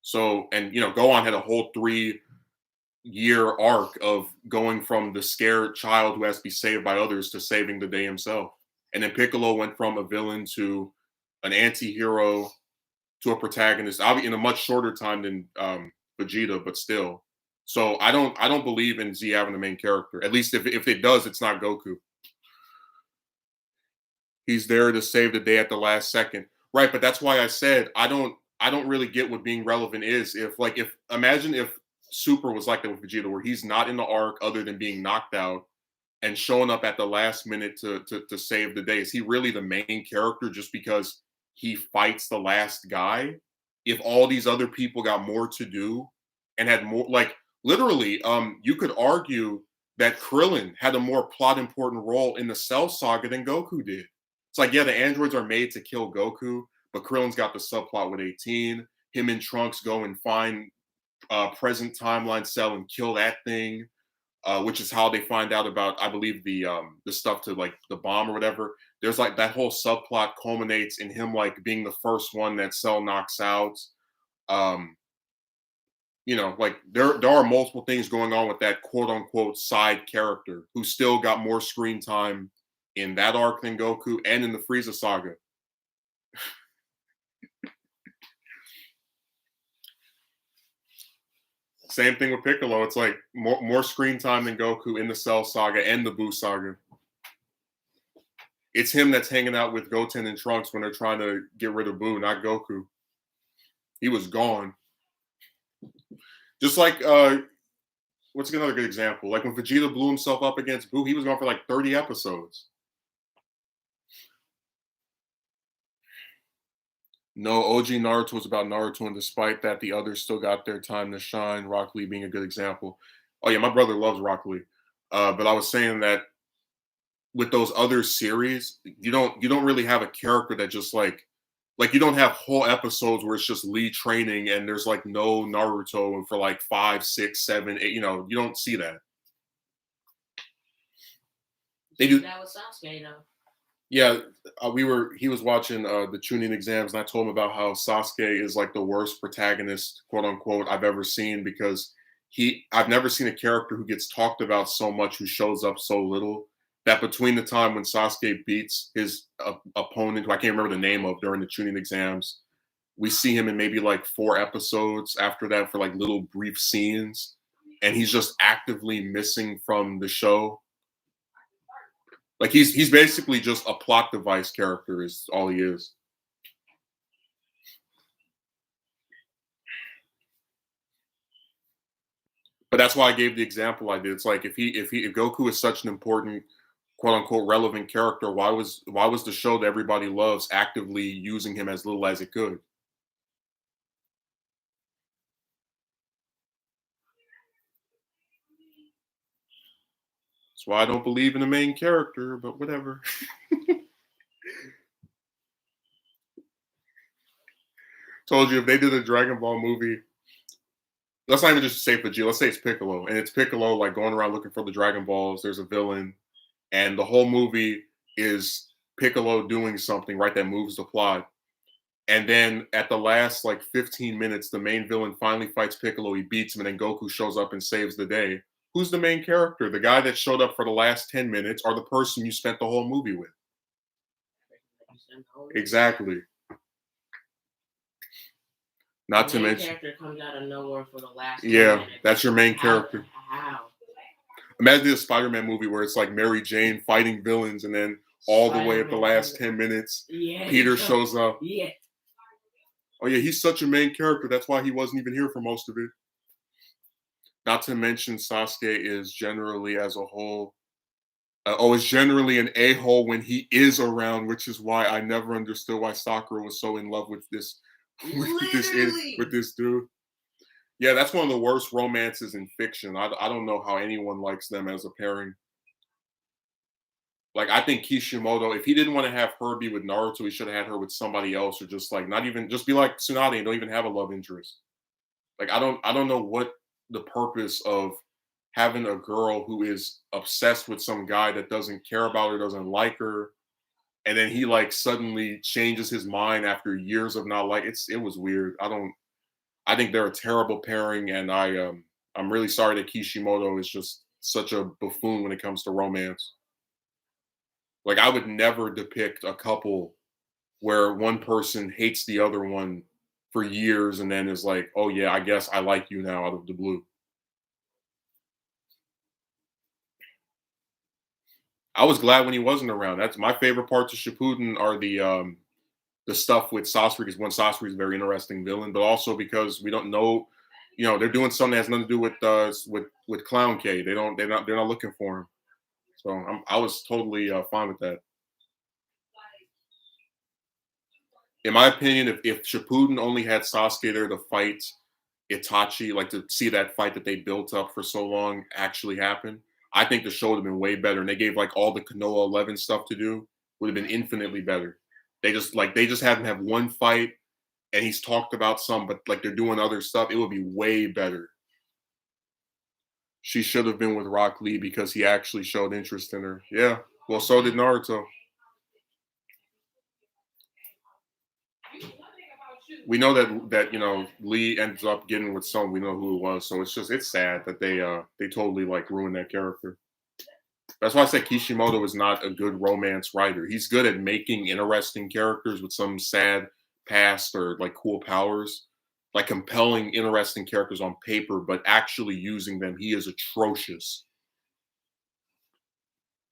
So, and Gohan had a whole 3-year arc of going from the scared child who has to be saved by others to saving the day himself. And then Piccolo went from a villain to an anti-hero to a protagonist, obviously in a much shorter time than Vegeta, but still. So I don't believe in Z having the main character. At least if it does, it's not Goku. He's there to save the day at the last second. Right, but that's why I said I don't I don't really get what being relevant is. If imagine if Super was like that with Vegeta, where he's not in the arc other than being knocked out and showing up at the last minute to save the day. Is he really the main character just because he fights the last guy? If all these other people got more to do and had more, like literally, you could argue that Krillin had a more plot important role in the Cell Saga than Goku did. It's like, yeah, the androids are made to kill Goku, but Krillin's got the subplot with 18. Him and Trunks go and find present timeline Cell and kill that thing, which is how they find out about, I believe, the stuff to like the bomb or whatever. There's like that whole subplot culminates in him like being the first one that Cell knocks out. Um, like there are multiple things going on with that quote unquote side character who still got more screen time in that arc than Goku and in the Frieza saga. Same thing with Piccolo. It's like more screen time than Goku in the Cell saga and the Buu saga. It's him that's hanging out with Goten and Trunks when they're trying to get rid of Buu, not Goku. He was gone. Just like what's another good example? Like when Vegeta blew himself up against Buu, he was gone for like 30 episodes. No, OG Naruto was about Naruto, and despite that, the others still got their time to shine. Rock Lee being a good example. Oh yeah, my brother loves Rock Lee. But I was saying that with those other series, you don't really have a character that just like you don't have whole episodes where it's just Lee training and there's like no Naruto and for like 5, 6, 7, 8. You don't see that. They do. That was Sasuke though. Yeah, he was watching the tuning exams, and I told him about how Sasuke is like the worst protagonist, quote unquote, I've ever seen because I've never seen a character who gets talked about so much, who shows up so little. That between the time when Sasuke beats his opponent, who I can't remember the name of during the tuning exams, we see him in maybe like 4 episodes after that for like little brief scenes, and he's just actively missing from the show. Like he's basically just a plot device character is all he is. But that's why I gave the example I did. It's like if Goku is such an important quote unquote relevant character, why was the show that everybody loves actively using him as little as it could? That's why I don't believe in the main character, but whatever. Told you if they did a Dragon Ball movie, let's not even just say Vegeta, let's say it's Piccolo, and it's Piccolo like going around looking for the Dragon Balls, there's a villain, and the whole movie is Piccolo doing something, right, that moves the plot. And then at the last like 15 minutes, the main villain finally fights Piccolo, he beats him, and then Goku shows up and saves the day. Who's the main character? The guy that showed up for the last 10 minutes or the person you spent the whole movie with? Exactly. Not to mention, character comes out of nowhere for the last. Yeah, that's your main character. How? Imagine a Spider-Man movie where it's like Mary Jane fighting villains, and then all the way at the last 10 minutes, Peter shows up. Yeah. Oh yeah, he's such a main character. That's why he wasn't even here for most of it. Not to mention, Sasuke is generally, as a whole, is generally an a-hole when he is around, which is why I never understood why Sakura was so in love with this with this dude. Yeah, that's one of the worst romances in fiction. I don't know how anyone likes them as a pairing. Like, I think Kishimoto, if he didn't want to have her be with Naruto, he should have had her with somebody else, or just like not even just be like Tsunade and don't even have a love interest. Like, I don't know what the purpose of having a girl who is obsessed with some guy that doesn't care about her, doesn't like her, and then he like suddenly changes his mind after years of not like it was weird. I think they're a terrible pairing, and I'm really sorry that Kishimoto is just such a buffoon when it comes to romance. Like, I would never depict a couple where one person hates the other one for years and then is like, oh yeah, I guess I like you now out of the blue. I was glad when he wasn't around. That's my favorite parts of Shippuden are the stuff with Sasori, because one Sasori is a very interesting villain, but also because we don't know, you know, they're doing something that has nothing to do with Clown K. They're not looking for him. So I was totally fine with that. In my opinion, if Shippuden only had Sasuke there to fight Itachi, like to see that fight that they built up for so long actually happen, I think the show would have been way better. And they gave like all the Konoha 11 stuff to do would have been infinitely better. They just had him have one fight, and he's talked about some, but like they're doing other stuff. It would be way better. She should have been with Rock Lee because he actually showed interest in her. Yeah. Well, so did Naruto. We know that Lee ends up getting with someone. We know who it was, so it's sad that they totally like ruined that character. That's why I said Kishimoto is not a good romance writer. He's good at making interesting characters with some sad past or like cool powers, like compelling, interesting characters on paper, but actually using them, he is atrocious.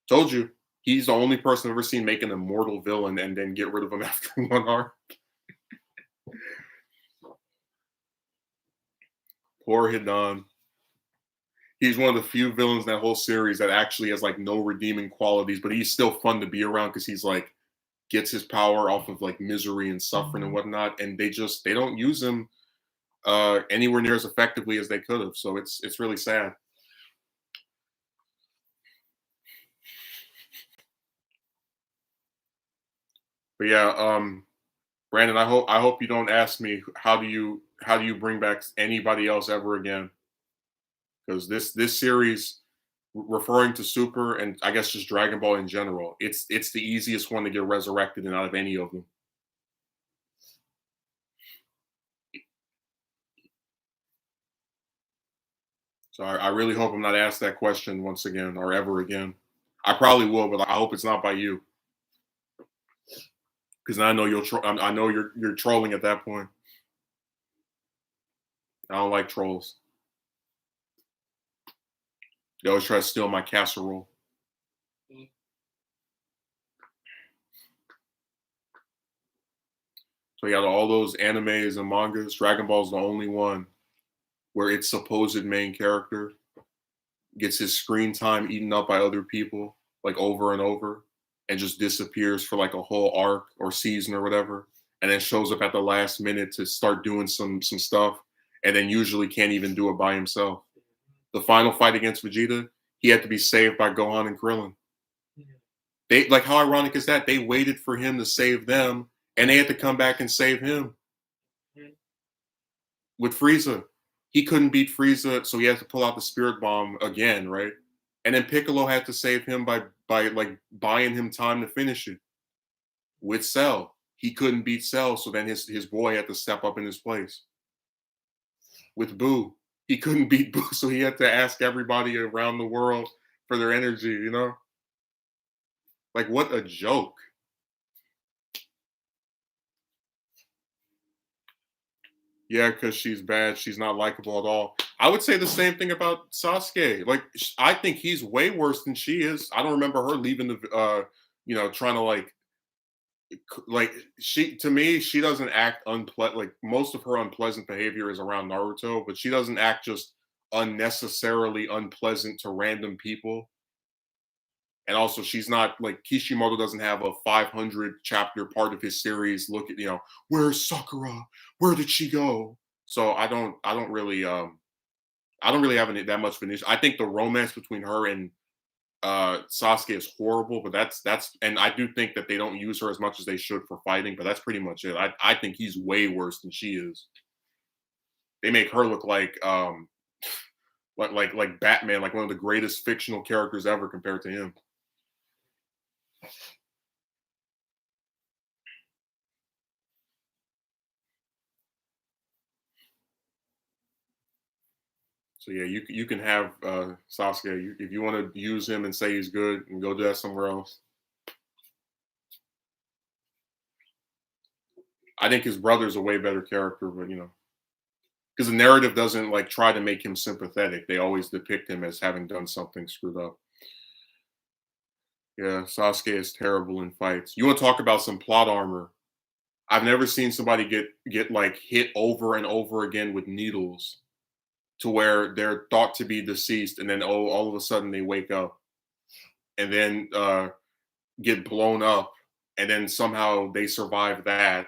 Told you, he's the only person I've ever seen make an immortal villain and then get rid of him after one arc. Poor Hidan. He's one of the few villains in that whole series that actually has like no redeeming qualities, but he's still fun to be around because he's like gets his power off of like misery and suffering and whatnot, and they don't use him anywhere near as effectively as they could have. So it's really sad. But yeah, Brandon, I hope you don't ask me how do you bring back anybody else ever again, because this series, referring to Super and I guess just Dragon Ball in general, it's the easiest one to get resurrected and out of any of them. So I really hope I'm not asked that question once again or ever again. I probably will, but I hope it's not by you, because I know I know you're trolling at that point. I don't like trolls. They always try to steal my casserole. So yeah, all those animes and mangas, Dragon Ball is the only one where its supposed main character gets his screen time eaten up by other people, like over and over, and just disappears for like a whole arc or season or whatever, and then shows up at the last minute to start doing some stuff, and then usually can't even do it by himself. The final fight against Vegeta, he had to be saved by Gohan and Krillin. They like, how ironic is that? They waited for him to save them, and they had to come back and save him with Frieza. He couldn't beat Frieza, so he had to pull out the Spirit Bomb again, right? And then Piccolo had to save him by like buying him time to finish it with Cell. He couldn't beat Cell, so then his boy had to step up in his place. With Boo, he couldn't beat Boo, so he had to ask everybody around the world for their energy, you know? Like, what a joke. Yeah, because she's bad. She's not likable at all. I would say the same thing about Sasuke. Like, I think he's way worse than she is. I don't remember her leaving trying to like she to me she doesn't act unpleasant. Like most of her unpleasant behavior is around Naruto, but she doesn't act just unnecessarily unpleasant to random people. And also, she's not like Kishimoto doesn't have a 500 chapter part of his series. Look at where's Sakura? Where did she go? So I don't really have that much of an issue. I think the romance between her and Sasuke is horrible, but that's and I do think that they don't use her as much as they should for fighting. But that's pretty much it. I think he's way worse than she is. They make her look like like Batman, like one of the greatest fictional characters ever compared to him. So yeah, you can have Sasuke if you want to use him and say he's good, and go do that somewhere else. I think his brother's a way better character, but because the narrative doesn't like try to make him sympathetic. They always depict him as having done something screwed up. Yeah, Sasuke is terrible in fights. You want to talk about some plot armor? I've never seen somebody get like hit over and over again with needles to where they're thought to be deceased, and then all of a sudden they wake up, and then get blown up, and then somehow they survive that,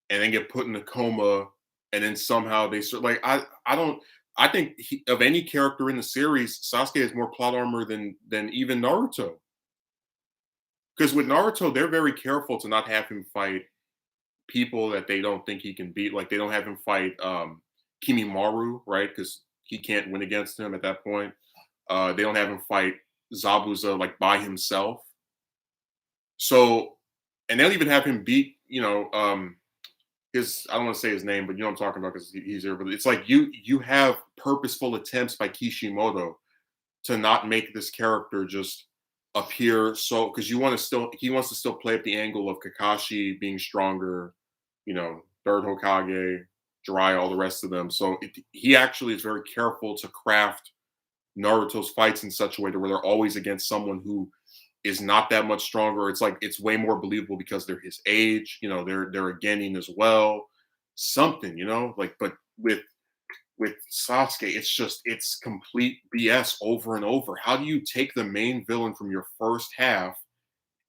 and then get put in a coma, and then somehow like I don't. I think of any character in the series, Sasuke has more plot armor than even Naruto. Because with Naruto, they're very careful to not have him fight people that they don't think he can beat. Like they don't have him fight Kimimaru, right? Because he can't win against him at that point. They don't have him fight Zabuza like by himself. So, and they'll even have him beat, his, I don't want to say his name, but you know what I'm talking about because he's here. But it's like you have purposeful attempts by Kishimoto to not make this character just appear so, because he wants to still play up the angle of Kakashi being stronger, third Hokage, Jiraiya, all the rest of them. So he actually is very careful to craft Naruto's fights in such a way to where they're always against someone who is not that much stronger. It's like it's way more believable because they're his age, they're a Genin as well. Something, like, but with Sasuke, it's complete BS over and over. How do you take the main villain from your first half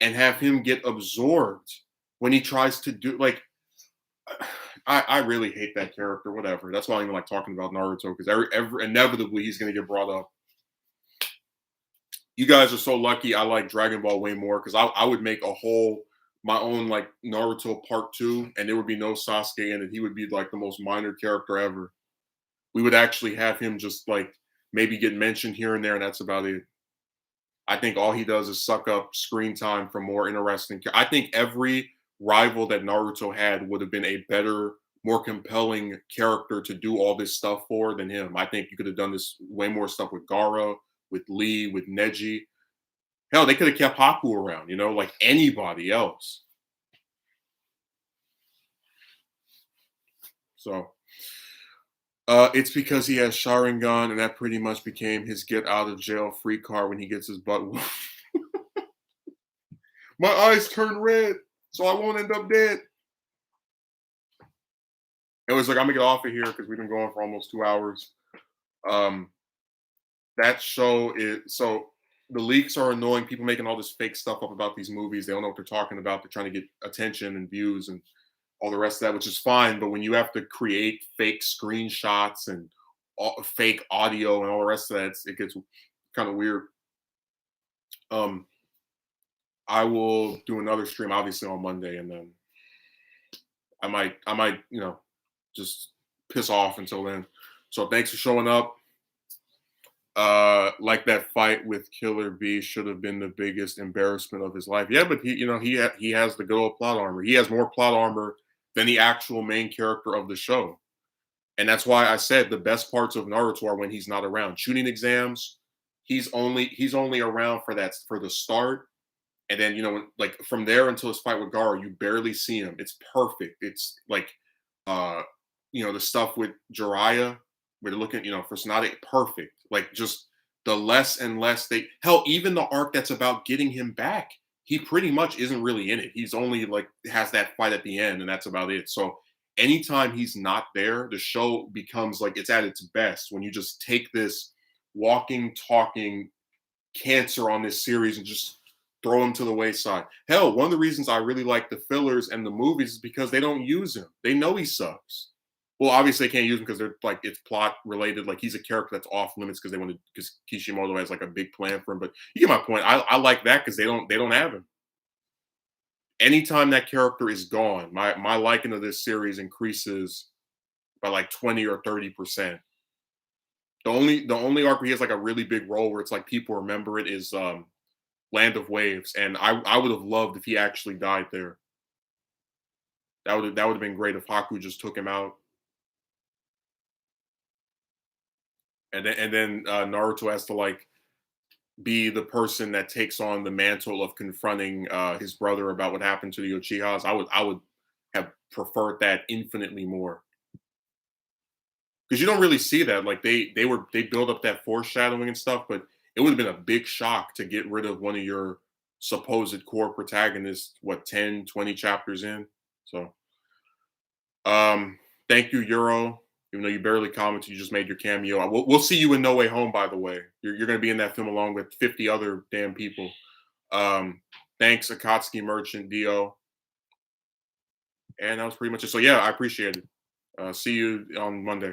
and have him get absorbed when he tries to do like I really hate that character, whatever. That's why I don't even like talking about Naruto, because every inevitably he's gonna get brought up. You guys are so lucky I like Dragon Ball way more, because I would make my own like Naruto part 2, and there would be no Sasuke in it. He would be like the most minor character ever. We would actually have him just like maybe get mentioned here and there, and that's about it. I think all he does is suck up screen time for more interesting. I think every rival that Naruto had would have been a better, more compelling character to do all this stuff for than him. I think you could have done this way more stuff with Gaara, with Lee, with Neji. Hell, they could have kept Haku around, like anybody else. So it's because he has Sharingan, and that pretty much became his get out of jail free card when he gets his butt whooped. My eyes turn red, so I won't end up dead. It was like, I'm gonna get off of here because we've been going for almost 2 hours. That show is so the leaks are annoying. People making all this fake stuff up about these movies. They don't know what they're talking about. They're trying to get attention and views and all the rest of that, which is fine. But when you have to create fake screenshots and fake audio and all the rest of that, it gets kind of weird. I will do another stream obviously on Monday, and then I might, just piss off until then. So thanks for showing up. Like that fight with Killer B should have been the biggest embarrassment of his life. Yeah, but he has the good old plot armor. He has more plot armor than the actual main character of the show. And that's why I said the best parts of Naruto are when he's not around. Shooting exams, he's only around for the start. And then, like from there until his fight with Gaara, you barely see him. It's perfect. It's like the stuff with Jiraiya, where they're looking, for Tsunade, perfect. Like just the less and less even the arc that's about getting him back, he pretty much isn't really in it. He's only like has that fight at the end, and that's about it. So anytime he's not there, the show becomes like it's at its best when you just take this walking, talking cancer on this series and just throw him to the wayside. Hell, one of the reasons I really like the fillers and the movies is because they don't use him. They know he sucks. Well, obviously they can't use him because they're like it's plot related. Like he's a character that's off limits because Kishimoto has like a big plan for him. But you get my point. I like that because they don't have him. Anytime that character is gone, my liking of this series increases by like 20 or 30%. The only arc where he has like a really big role where it's like people remember it is Land of Waves, and I would have loved if he actually died there. That would have been great if Haku just took him out. And then Naruto has to like be the person that takes on the mantle of confronting his brother about what happened to the Uchihas. I would have preferred that infinitely more, because you don't really see that. Like they build up that foreshadowing and stuff, but it would have been a big shock to get rid of one of your supposed core protagonists 10 20 chapters in. So Thank you, Euro. Even though you barely commented, you just made your cameo. We'll see you in No Way Home, by the way. You're going to be in that film along with 50 other damn people. Um, Thanks, Akatsuki Merchant, Dio. And that was pretty much it. So, yeah, I appreciate it. See you on Monday.